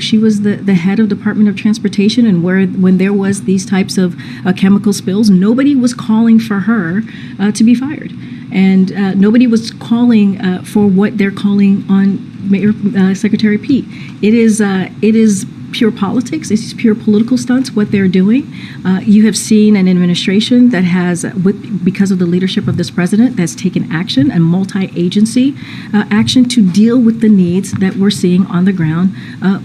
she was the head of Department of Transportation, and when there was these types of chemical spills, nobody was calling for her to be fired, and nobody was calling for what they're calling on Secretary Pete. It is pure politics. It's pure political stunts, what they're doing. You have seen an administration that has, because of the leadership of this president, that's taken action and multi-agency action to deal with the needs that we're seeing on the ground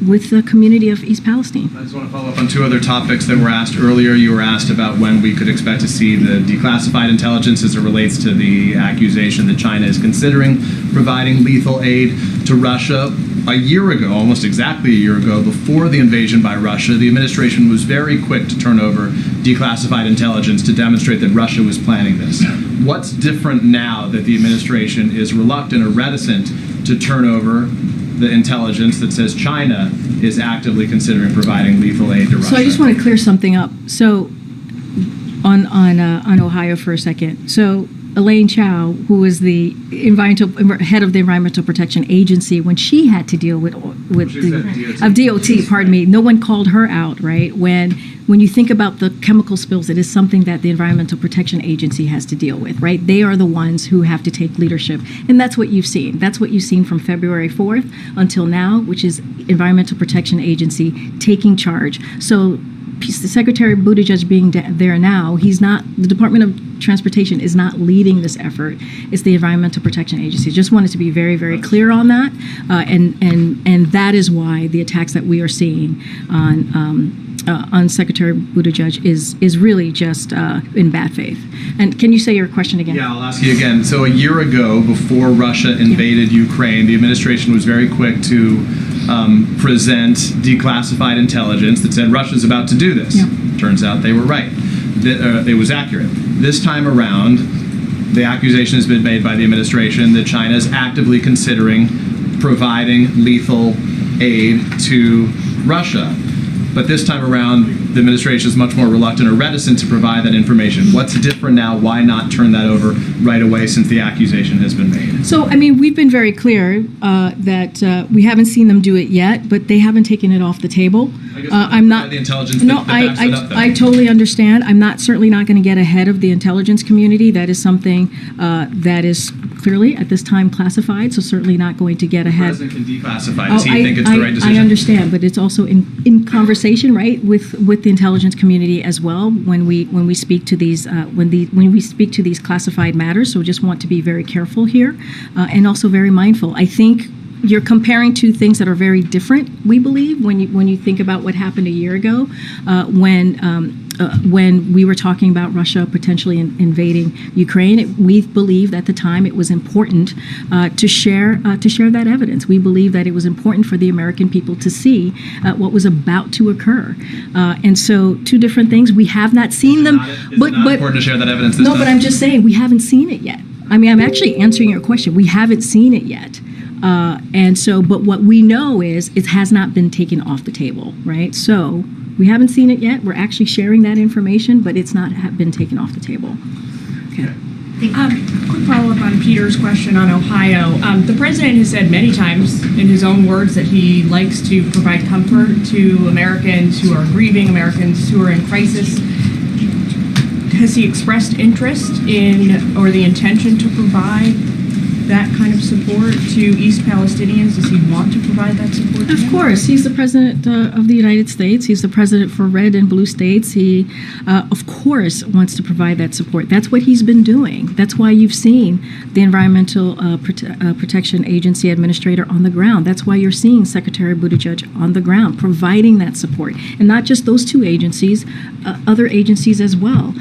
with the community of East Palestine. I just want to follow up on two other topics that were asked earlier. You were asked about when we could expect to see the declassified intelligence as it relates to the accusation that China is considering providing lethal aid to Russia. A year ago, almost exactly a year ago, before the invasion by Russia, the administration was very quick to turn over declassified intelligence to demonstrate that Russia was planning this. What's different now that the administration is reluctant or reticent to turn over the intelligence that says China is actively considering providing lethal aid to Russia? So I just want to clear something up. So on Ohio for a second. So Elaine Chao, who was the head of the Environmental Protection Agency, when she had to deal with DOT, pardon me, no one called her out, right? When you think about the chemical spills, it is something that the Environmental Protection Agency has to deal with, right? They are the ones who have to take leadership, and that's what you've seen. That's what you've seen from February 4th until now, which is Environmental Protection Agency taking charge. So the Secretary Buttigieg being there now, the Department of Transportation is not leading this effort. It's the Environmental Protection Agency. Just wanted to be very, very clear on that, and that is why the attacks that we are seeing on Secretary Buttigieg is really just in bad faith. And can you say your question again? Yeah, I'll ask you again. So a year ago, before Russia invaded Ukraine, the administration was very quick to present declassified intelligence that said Russia's about to do this. Yeah. Turns out they were right. It was accurate. This time around, the accusation has been made by the administration that China is actively considering providing lethal aid to Russia. But this time around, the administration is much more reluctant or reticent to provide that information. What's different now? Why not turn that over right away since the accusation has been made? So, I mean, we've been very clear that we haven't seen them do it yet, but they haven't taken it off the table. I'm not. The intelligence No, that backs it up, I totally understand. I'm certainly not going to get ahead of the intelligence community. That is something that is clearly at this time classified, so certainly not going to get ahead. The president can declassify. Does he think it's the right decision? I understand, but it's also in conversation, right, with the intelligence community as well when we speak to these when we speak to these classified matters. So just want to be very careful here and also very mindful. I think you're comparing two things that are very different, we believe, when you think about what happened a year ago when we were talking about Russia potentially invading Ukraine. We believed at the time it was important to share that evidence. We believe that it was important for the American people to see what was about to occur. And so, two different things. We have not seen them. But important to share that evidence this no, time? but I'm just saying we haven't seen it yet. I mean, I'm actually answering your question. We haven't seen it yet. And so, but what we know is it has not been taken off the table, right? So we haven't seen it yet. We're actually sharing that information, but it's not been taken off the table. Okay. Quick follow-up on Peter's question on Ohio. The president has said many times, in his own words, that he likes to provide comfort to Americans who are grieving, Americans who are in crisis. Has he expressed interest in or the intention to provide that kind of support to East Palestinians? Does he want to provide that support to Of course. He's the president of the United States. He's the president for red and blue states. He, of course, wants to provide that support. That's what he's been doing. That's why you've seen the Environmental Protection Agency administrator on the ground. That's why you're seeing Secretary Buttigieg on the ground providing that support. And not just those two agencies, other agencies as well,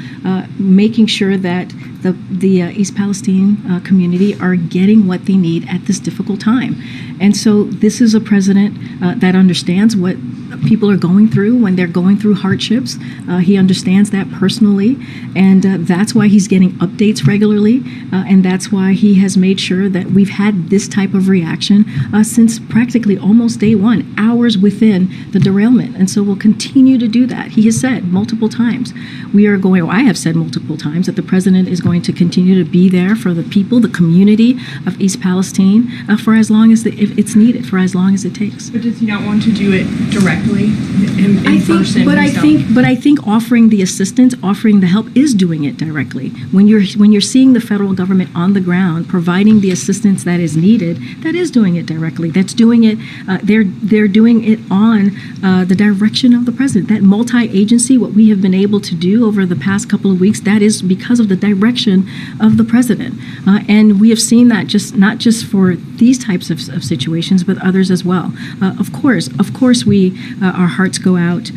making sure that the East Palestine community are getting what they need at this difficult time. And so this is a president that understands what people are going through when they're going through hardships. He understands that personally, and that's why he's getting updates regularly, and that's why he has made sure that we've had this type of reaction since practically almost day one, hours within the derailment. And so we'll continue to do that. He has said multiple times, I have said multiple times that the president is going to continue to be there for the people, the community of East Palestine, for as long as it's needed, for as long as it takes. But does he not want to do it directly in person? But I think offering the assistance, offering the help is doing it directly. When you're seeing the federal government on the ground providing the assistance that is needed, that is doing it directly. That's doing it. They're doing it on the direction of the president. That multi-agency, what we have been able to do over the past couple of weeks, that is because of the direction of the president. And we have seen that not just for these types of situations, but others as well. Of course, our hearts go out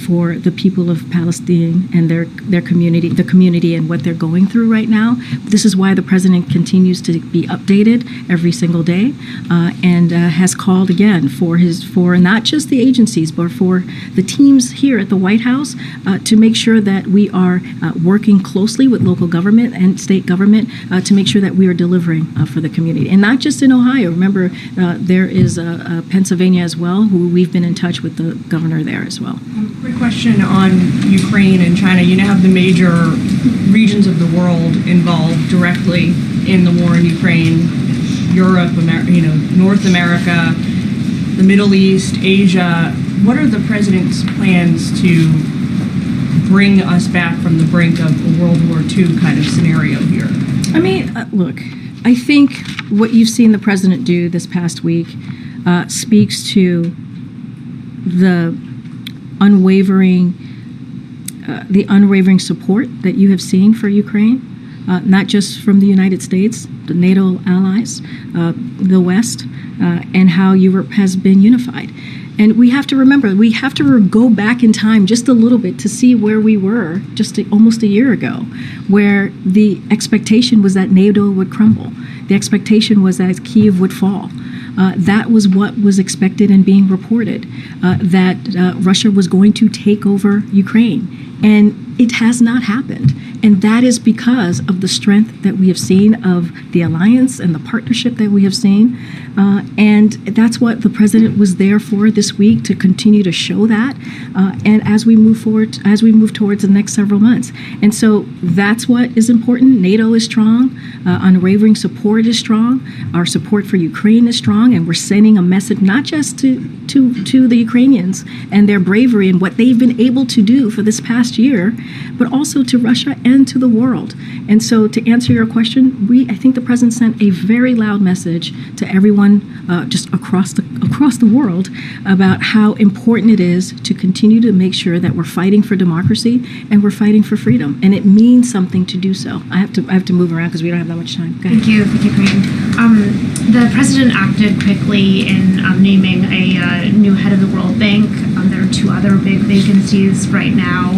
for the people of Palestine and their community, the community, and what they're going through right now. This is why the president continues to be updated every single day, and has called again for not just the agencies, but for the teams here at the White House to make sure that we are working closely with local government and state government to make sure that we are delivering for the community, and not just in Ohio. Remember, there is Pennsylvania as well, who we've been in touch with the governor there as well. Quick question on Ukraine and China. You now have the major regions of the world involved directly in the war in Ukraine: Europe, North America, the Middle East, Asia. What are the president's plans to bring us back from the brink of a World War II kind of scenario here? I mean, look, I think what you've seen the president do this past week speaks to the unwavering support that you have seen for Ukraine, not just from the United States, the NATO allies, the West, and how Europe has been unified. And we have to remember, we have to go back in time just a little bit to see where we were just almost a year ago, where the expectation was that NATO would crumble. The expectation was that Kyiv would fall. That was what was expected and being reported, that Russia was going to take over Ukraine. And it has not happened. And that is because of the strength that we have seen of the alliance and the partnership that we have seen. And that's what the president was there for this week, to continue to show that. And as we move forward, as we move towards the next several months. And so that's what is important. NATO is strong. Unwavering support is strong. Our support for Ukraine is strong. And we're sending a message not just to the Ukrainians and their bravery and what they've been able to do for this past year, but also to Russia and to the world. And so to answer your question, I think the president sent a very loud message to everyone just across the world about how important it is to continue to make sure that we're fighting for democracy and we're fighting for freedom. And it means something to do so. I have to move around because we don't have that much time. Go ahead. Thank you, Ukraine. The president acted quickly in naming a new head of the World Bank. There are two other big vacancies right now.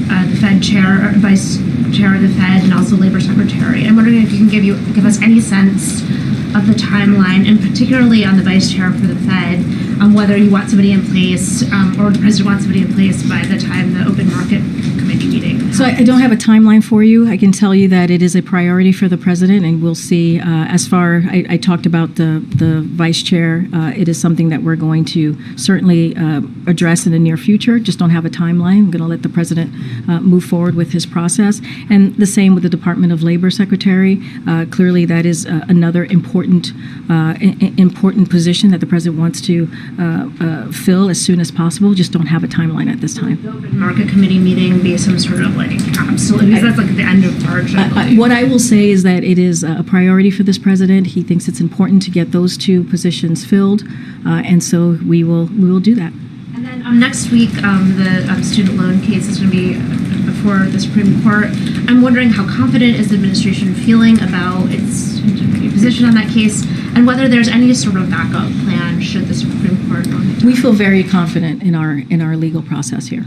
The Fed chair, vice chair of the Fed, and also labor secretary. I'm wondering if you can give us any sense of the timeline, and particularly on the vice chair for the Fed, whether you want somebody in place, or the president wants somebody in place by the time the open market committee meeting. So I don't have a timeline for you. I can tell you that it is a priority for the president, and we'll see. I talked about the vice chair. It is something that we're going to certainly address in the near future. Just don't have a timeline. I'm going to let the president move forward with his process, and the same with the Department of Labor secretary. Clearly, that is another important position that the president wants to fill as soon as possible. Just don't have a timeline at this time. The open market committee meeting be some sort of absolutely, because that's like at the end of March. What I will say is that it is a priority for this president. He thinks it's important to get those two positions filled, and so we will do that. And then next week, the student loan case is going to be before the Supreme Court. I'm wondering how confident is the administration feeling about its position on that case, and whether there's any sort of backup plan should the Supreme Court. We feel very confident in our legal process here.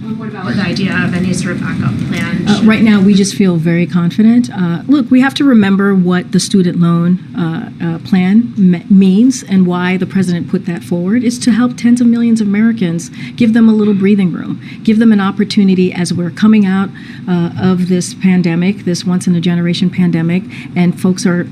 What about the idea of any sort of backup plan? Right now, we just feel very confident. Look, we have to remember what the student loan plan means and why the president put that forward. It's to help tens of millions of Americans, give them a little breathing room, give them an opportunity as we're coming out of this pandemic, this once-in-a-generation pandemic, and folks are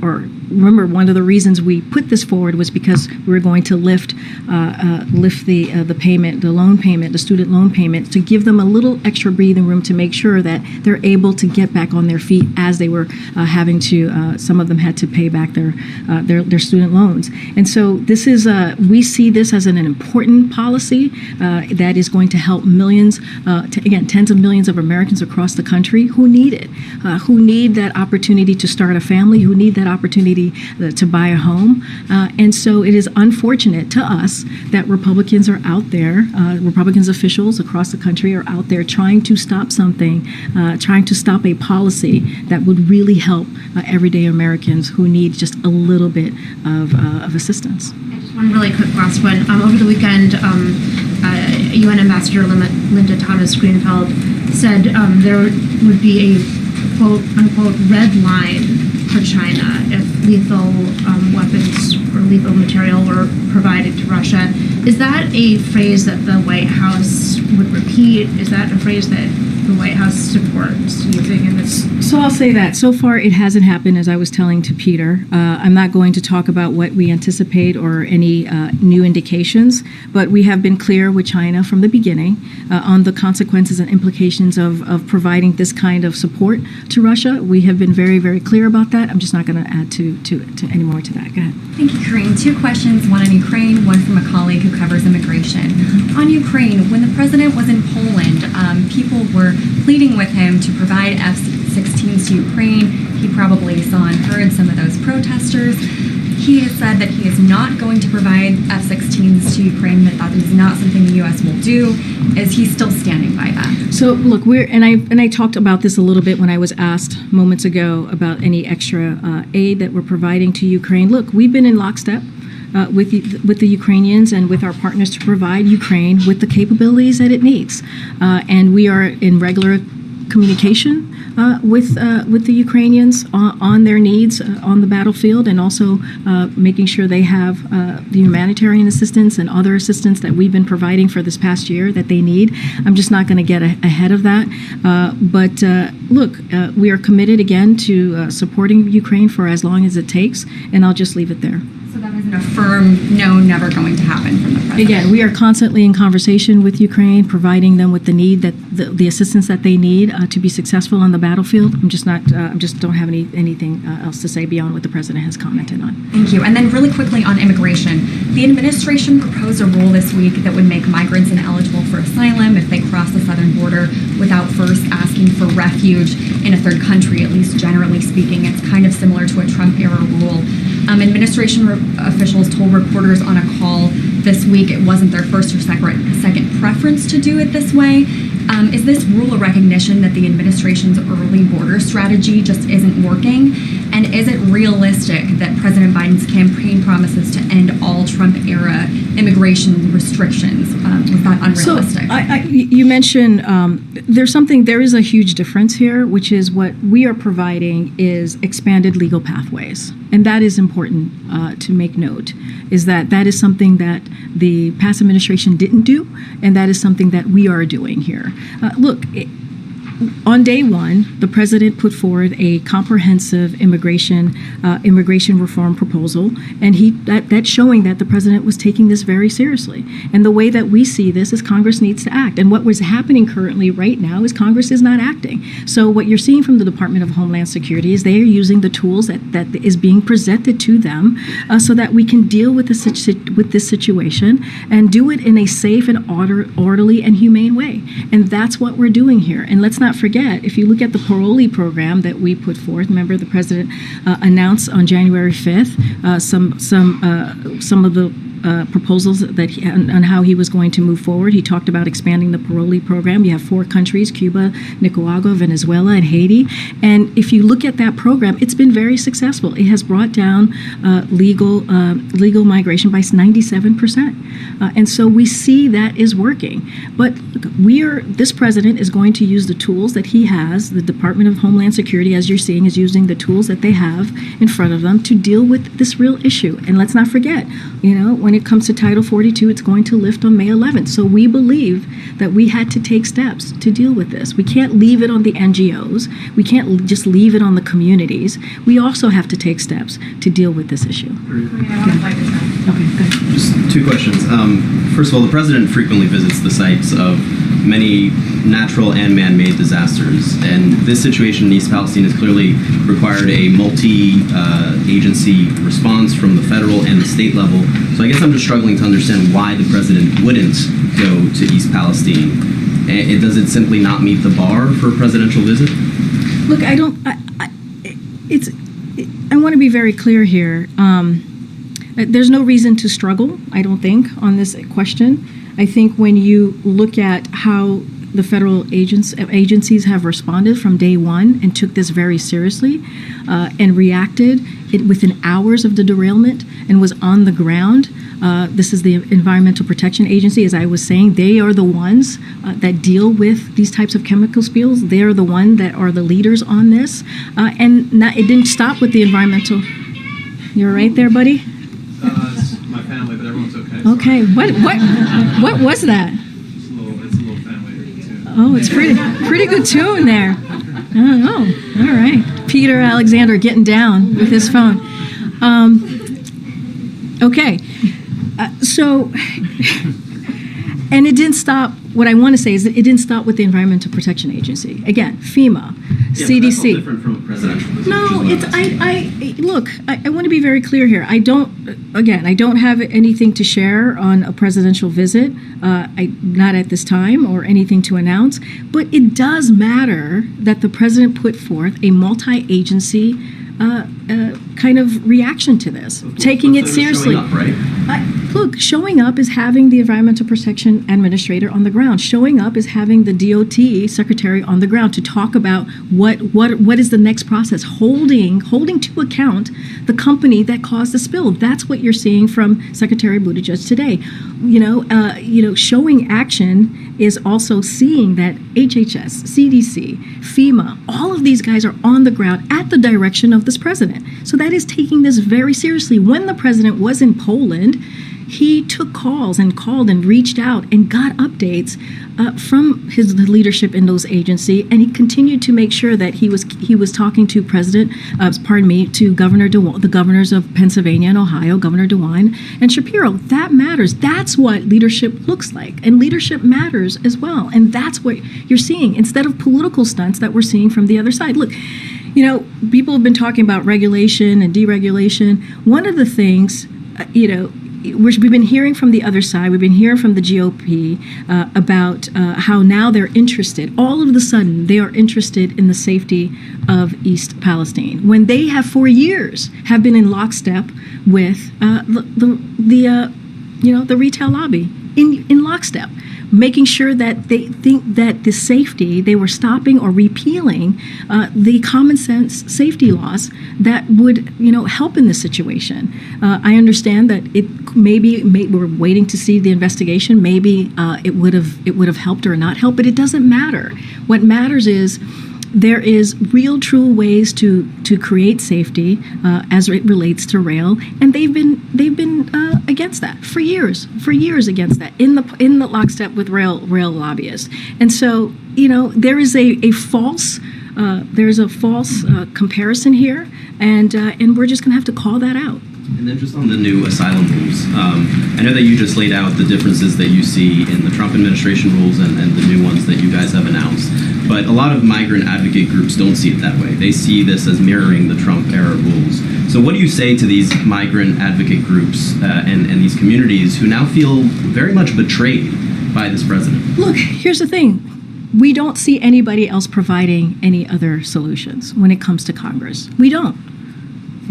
remember, one of the reasons we put this forward was because we were going to lift the payment, the loan payment, the student loan payment, to give them a little extra breathing room to make sure that they're able to get back on their feet as they were having to. Some of them had to pay back their student loans, and so this is we see this as an important policy that is going to help millions, tens of millions of Americans across the country who need it, who need that opportunity to start a family, who need that opportunity to buy a home. And so it is unfortunate to us that Republicans are out there, Republicans officials across the country are out there trying to stop something, trying to stop a policy that would really help everyday Americans who need just a little bit of assistance. Just one really quick last one. Over the weekend, UN Ambassador Linda Thomas-Greenfield said there would be a quote-unquote red line for China if lethal weapons or lethal material were provided to Russia. Is that a phrase that the White House would repeat? Is that a phrase that the White House supports, do you think, in this? So I'll say that. So far, it hasn't happened, as I was telling to Peter. I'm not going to talk about what we anticipate or any new indications, but we have been clear with China from the beginning on the consequences and implications of providing this kind of support to Russia. We have been very, very clear about that. I'm just not going to add to any more to that. Go ahead. Thank you, Corinne. Two questions, one on Ukraine, one from a colleague who covers immigration. On Ukraine, when the president was in Poland, people were pleading with him to provide F-16s to Ukraine. He probably saw and heard some of those protesters. He has said that he is not going to provide F-16s to Ukraine, that is not something the U.S. will do. Is he still standing by that? So look, I talked about this a little bit when I was asked moments ago about any extra aid that we're providing to Ukraine. Look, we've been in lockstep with the Ukrainians and with our partners to provide Ukraine with the capabilities that it needs, and we are in regular communication with the Ukrainians on their needs on the battlefield, and also making sure they have the humanitarian assistance and other assistance that we've been providing for this past year that they need. I'm just not going to get ahead of that. But look, we are committed again to supporting Ukraine for as long as it takes, and I'll just leave it there. So that isn't a firm no, never going to happen from the president? Again, we are constantly in conversation with Ukraine, providing them with the need that the assistance that they need to be successful on the battlefield. I'm just don't have anything else to say beyond what the president has commented on. Thank you. And then really quickly on immigration, the administration proposed a rule this week that would make migrants ineligible for asylum if they cross the southern border without first asking for refuge in a third country, at least generally speaking. It's kind of similar to a Trump-era rule. Administration officials told reporters on a call this week it wasn't their first or second preference to do it this way. Is this rule a recognition that the administration's early border strategy just isn't working? And is it realistic that President Biden's campaign promises to end all Trump-era immigration restrictions was that unrealistic? So you mentioned there is a huge difference here, which is what we are providing is expanded legal pathways. And that is important to make note, is that is something that the past administration didn't do, and that is something that we are doing here. Look, on day one, the president put forward a comprehensive immigration reform proposal, and that's showing that the president was taking this very seriously. And the way that we see this is Congress needs to act. And what was happening currently right now is Congress is not acting. So what you're seeing from the Department of Homeland Security is they are using the tools that is being presented to them so that we can deal with this situation and do it in a safe and orderly and humane way. And that's what we're doing here. And let's not forget, if you look at the parolee program that we put forth, remember the president announced on January 5th some of the proposals that on how he was going to move forward. He talked about expanding the parolee program. You have 4 countries, Cuba, Nicaragua, Venezuela, and Haiti. And if you look at that program, it's been very successful. It has brought down legal migration by 97%. And so we see that is working. But This president is going to use the tools that he has. The Department of Homeland Security, as you're seeing, is using the tools that they have in front of them to deal with this real issue. And let's not forget, when it comes to Title 42, it's going to lift on May 11th. So we believe that we had to take steps to deal with this. We can't leave it on the NGOs. We can't just leave it on the communities. We also have to take steps to deal with this issue. Okay, good. Just two questions. First of all, the president frequently visits the sites of many natural and man-made disasters, and this situation in East Palestine has clearly required a multi-agency response from the federal and the state level. So I guess I'm just struggling to understand why the president wouldn't go to East Palestine. Does it simply not meet the bar for a presidential visit? Look, I want to be very clear here. There's no reason to struggle, I don't think, on this question. I think when you look at how the federal agencies have responded from day one and took this very seriously and reacted within hours of the derailment and was on the ground. This is the Environmental Protection Agency, as I was saying. They are the ones that deal with these types of chemical spills. They are the ones that are the leaders on this. It didn't stop with the environmental. You're right there, buddy? It's my family, but everyone's okay. Okay. What was that? It's a little family tune. Oh, it's pretty good tune there. Oh, all right. Peter Alexander getting down with his phone. Okay. And it didn't stop. What I want to say is that it didn't stop with the Environmental Protection Agency. Again, FEMA, CDC. That's all different from a presidential visit. No, look, I want to be very clear here. I don't have anything to share on a presidential visit, not at this time, or anything to announce. But it does matter that the president put forth a multi-agency kind of reaction to this, taking it seriously. Showing up, right? Look, showing up is having the Environmental Protection Administrator on the ground. Showing up is having the DOT Secretary on the ground to talk about what is the next process, holding to account the company that caused the spill. That's what you're seeing from Secretary Buttigieg today. Showing action is also seeing that HHS, CDC, FEMA, all of these guys are on the ground at the direction of this president. So that is taking this very seriously. When the president was in Poland, he took calls and called and reached out and got updates from his leadership in those agencies, and he continued to make sure that he was talking to to the governors of Pennsylvania and Ohio, Governor DeWine and Shapiro. That matters. That's what leadership looks like, and leadership matters as well. And that's what you're seeing instead of political stunts that we're seeing from the other side. Look, people have been talking about regulation and deregulation. One of the things, we've been hearing from the other side, we've been hearing from the GOP about how now they're interested, all of a sudden they are interested in the safety of East Palestine, when they have for years have been in lockstep with the retail lobby, in lockstep, making sure that they think that the safety, they were stopping or repealing the common sense safety laws that would, help in this situation. I understand that we're waiting to see the investigation. Maybe it would have helped or not helped, but it doesn't matter. What matters is there is real, true ways to create safety as it relates to rail, and they've been against that for years against that in the lockstep with rail lobbyists. And so there is a false comparison here, and we're just going to have to call that out. And then just on the new asylum rules, I know that you just laid out the differences that you see in the Trump administration rules and the new ones that you guys have announced. But a lot of migrant advocate groups don't see it that way. They see this as mirroring the Trump-era rules. So what do you say to these migrant advocate groups and these communities who now feel very much betrayed by this president? Look, here's the thing. We don't see anybody else providing any other solutions when it comes to Congress. We don't.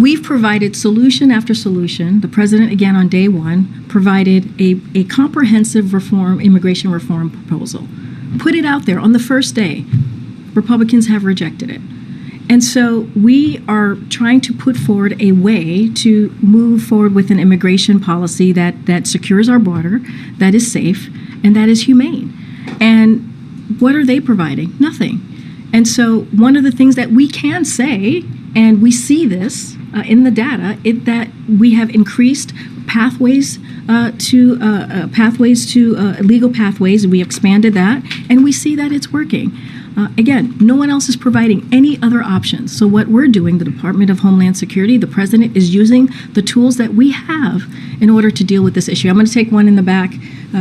We've provided solution after solution. The president, again, on day one, provided a comprehensive immigration reform proposal. Put it out there on the first day. Republicans have rejected it. And so we are trying to put forward a way to move forward with an immigration policy that secures our border, that is safe, and that is humane. And what are they providing? Nothing. And so one of the things that we can say, and we see this in the data, that we have increased pathways to legal pathways. We expanded that, and we see that it's working. Again, no one else is providing any other options. So what we're doing, the Department of Homeland Security, the President is using the tools that we have in order to deal with this issue. I'm going to take one in the back.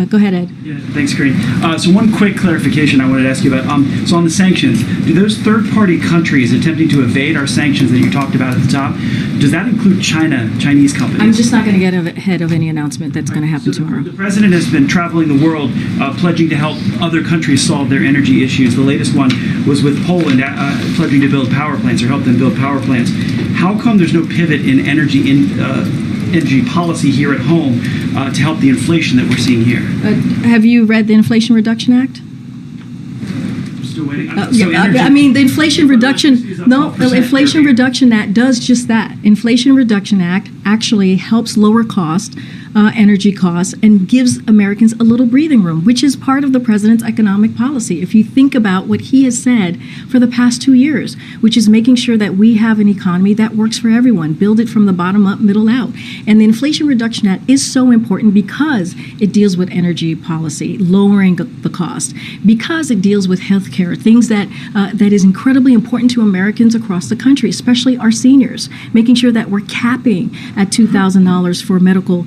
Go ahead, Ed. Yeah, thanks, Corinne. So one quick clarification I wanted to ask you about. So on the sanctions, do those third-party countries attempting to evade our sanctions that you talked about at the top, does that include Chinese companies? I'm just not going to get ahead of any announcement that's going to happen tomorrow. The President has been traveling the world pledging to help other countries solve their energy issues. The latest one was with Poland pledging to build power plants or help them build power plants. How come there's no pivot in energy policy here at home to help the inflation that we're seeing here? Have you read the Inflation Reduction Act? Still waiting. I mean, the Inflation Reduction. No, the Inflation Reduction Act does just that. Inflation Reduction Act actually helps lower energy costs, and gives Americans a little breathing room, which is part of the president's economic policy. If you think about what he has said for the past 2 years, which is making sure that we have an economy that works for everyone, build it from the bottom up, middle out. And the Inflation Reduction Act is so important because it deals with energy policy, lowering the cost, because it deals with health care, things that is incredibly important to Americans across the country, especially our seniors, making sure that we're capping at $2,000 for medical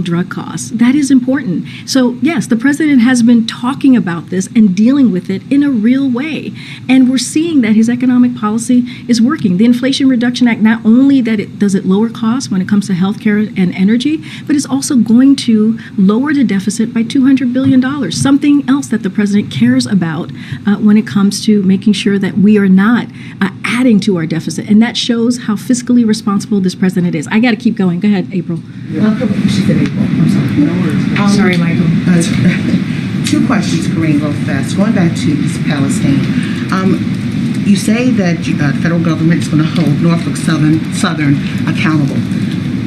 drug costs. That is important. So yes, the president has been talking about this and dealing with it in a real way. And we're seeing that his economic policy is working. The Inflation Reduction Act, not only that it does lower costs when it comes to healthcare and energy, but it's also going to lower the deficit by $200 billion, something else that the president cares about when it comes to making sure that we are not adding to our deficit. And that shows how fiscally responsible this president is. I got to keep going. Go ahead, April. She said April. I'm sorry. No worries. Sorry, Michael. 2 questions, Corinne, real fast. Going back to East Palestine. You say that the federal government is going to hold Norfolk Southern accountable.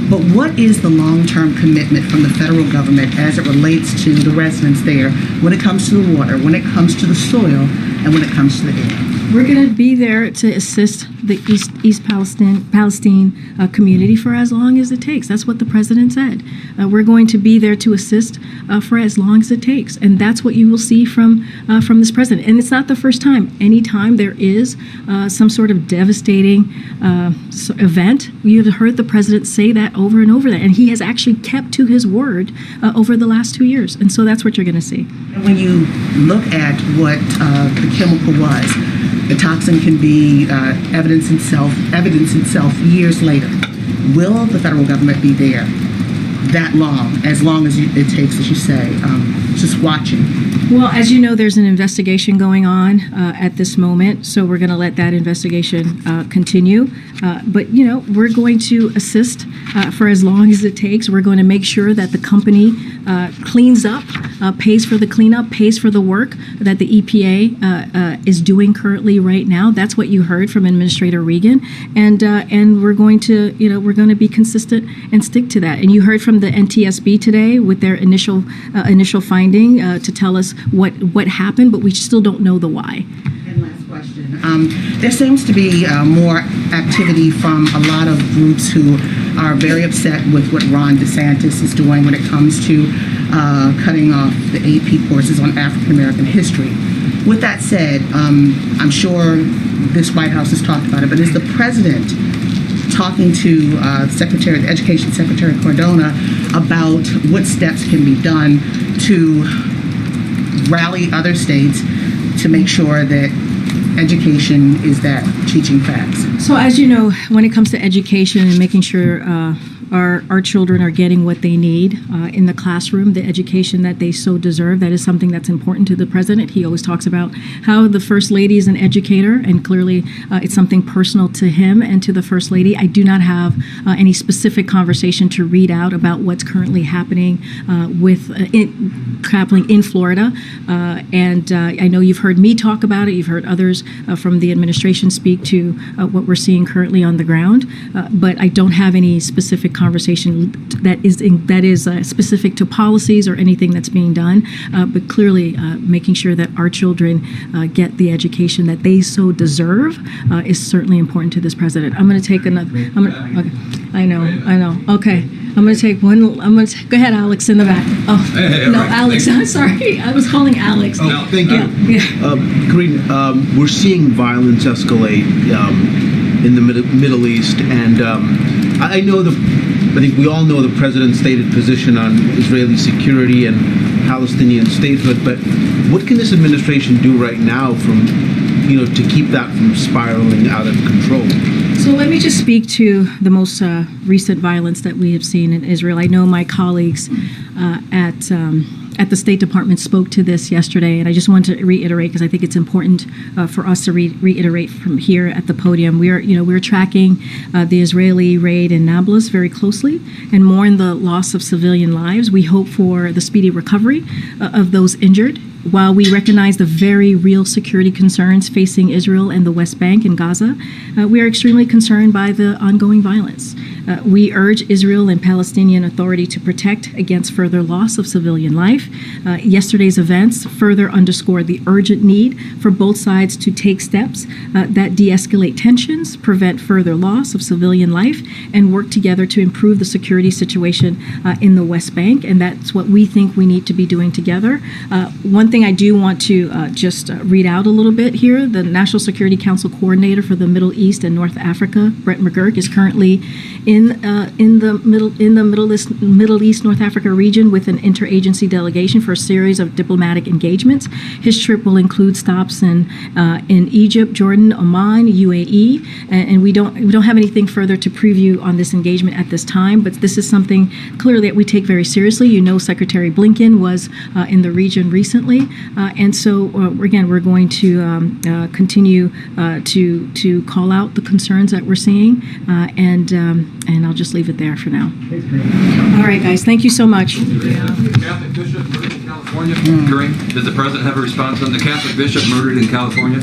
But what is the long-term commitment from the federal government as it relates to the residents there when it comes to the water, when it comes to the soil, and when it comes to the air? We're going to be there to assist the East Palestine community for as long as it takes. That's what the president said. We're going to be there to assist for as long as it takes, and that's what you will see from this president. And it's not the first time. Anytime there is some sort of devastating event, you've heard the president say that over and over, and he has actually kept to his word over the last 2 years. And so that's what you're going to see. And when you look at what the chemical was, the toxin can be evidence itself years later. Will the federal government be there that long as it takes, as you say, just watching? Well, as you know, there's an investigation going on at this moment, so we're going to let that investigation continue. But, we're going to assist for as long as it takes. We're going to make sure that the company cleans up, pays for the cleanup, pays for the work that the EPA is doing currently right now. That's what you heard from Administrator Regan, and we're going to be consistent and stick to that. And you heard from the NTSB today with their initial finding to tell us what happened, but we still don't know the why. And last question. There seems to be more activity from a lot of groups who are very upset with what Ron DeSantis is doing when it comes to cutting off the AP courses on African American history. With that said, I'm sure this White House has talked about it, but is the president talking to the Education Secretary Cardona about what steps can be done to rally other states to make sure that education is that teaching facts? So as you know, when it comes to education and making sure our children are getting what they need in the classroom, the education that they so deserve, that is something that's important to the president. He always talks about how the First Lady is an educator, and clearly it's something personal to him and to the First Lady. I do not have any specific conversation to read out about what's currently happening happening in Florida. And I know you've heard me talk about it. You've heard others from the administration speak to what we're seeing currently on the ground, but I don't have any specific conversation that is specific to policies or anything that's being done. But clearly, making sure that our children get the education that they so deserve is certainly important to this president. I'm going to take another. Okay. I know. Okay. I'm going to take one. Go ahead, Alex, in the back. Oh, hey, no, right, Alex. I'm sorry. I was calling Alex. Oh, thank you. Yeah. Karine, we're seeing violence escalate in the Middle East, and I think we all know the president's stated position on Israeli security and Palestinian statehood. But what can this administration do right now to keep that from spiraling out of control? So let me just speak to the most recent violence that we have seen in Israel. I know my colleagues at the State Department spoke to this yesterday, and I just want to reiterate because I think it's important for us to reiterate from here at the podium. We're tracking the Israeli raid in Nablus very closely, and mourn the loss of civilian lives. We hope for the speedy recovery of those injured. While we recognize the very real security concerns facing Israel and the West Bank and Gaza, we are extremely concerned by the ongoing violence. We urge Israel and Palestinian Authority to protect against further loss of civilian life. Yesterday's events further underscore the urgent need for both sides to take steps that de-escalate tensions, prevent further loss of civilian life, and work together to improve the security situation in the West Bank. And that's what we think we need to be doing together. One thing I do want to just read out a little bit here. The National Security Council Coordinator for the Middle East and North Africa, Brett McGurk, is currently in the Middle East North Africa region with an interagency delegation for a series of diplomatic engagements. His trip will include stops in Egypt, Jordan, Oman, UAE, and we don't have anything further to preview on this engagement at this time. But this is something clearly that we take very seriously. Secretary Blinken was in the region recently, and so again, we're going to continue to call out the concerns that we're seeing, and I'll just leave it there for now. All right, guys, thank you so much. Catholic bishop murdered in California. Does the president have a response on the Catholic bishop murdered in California?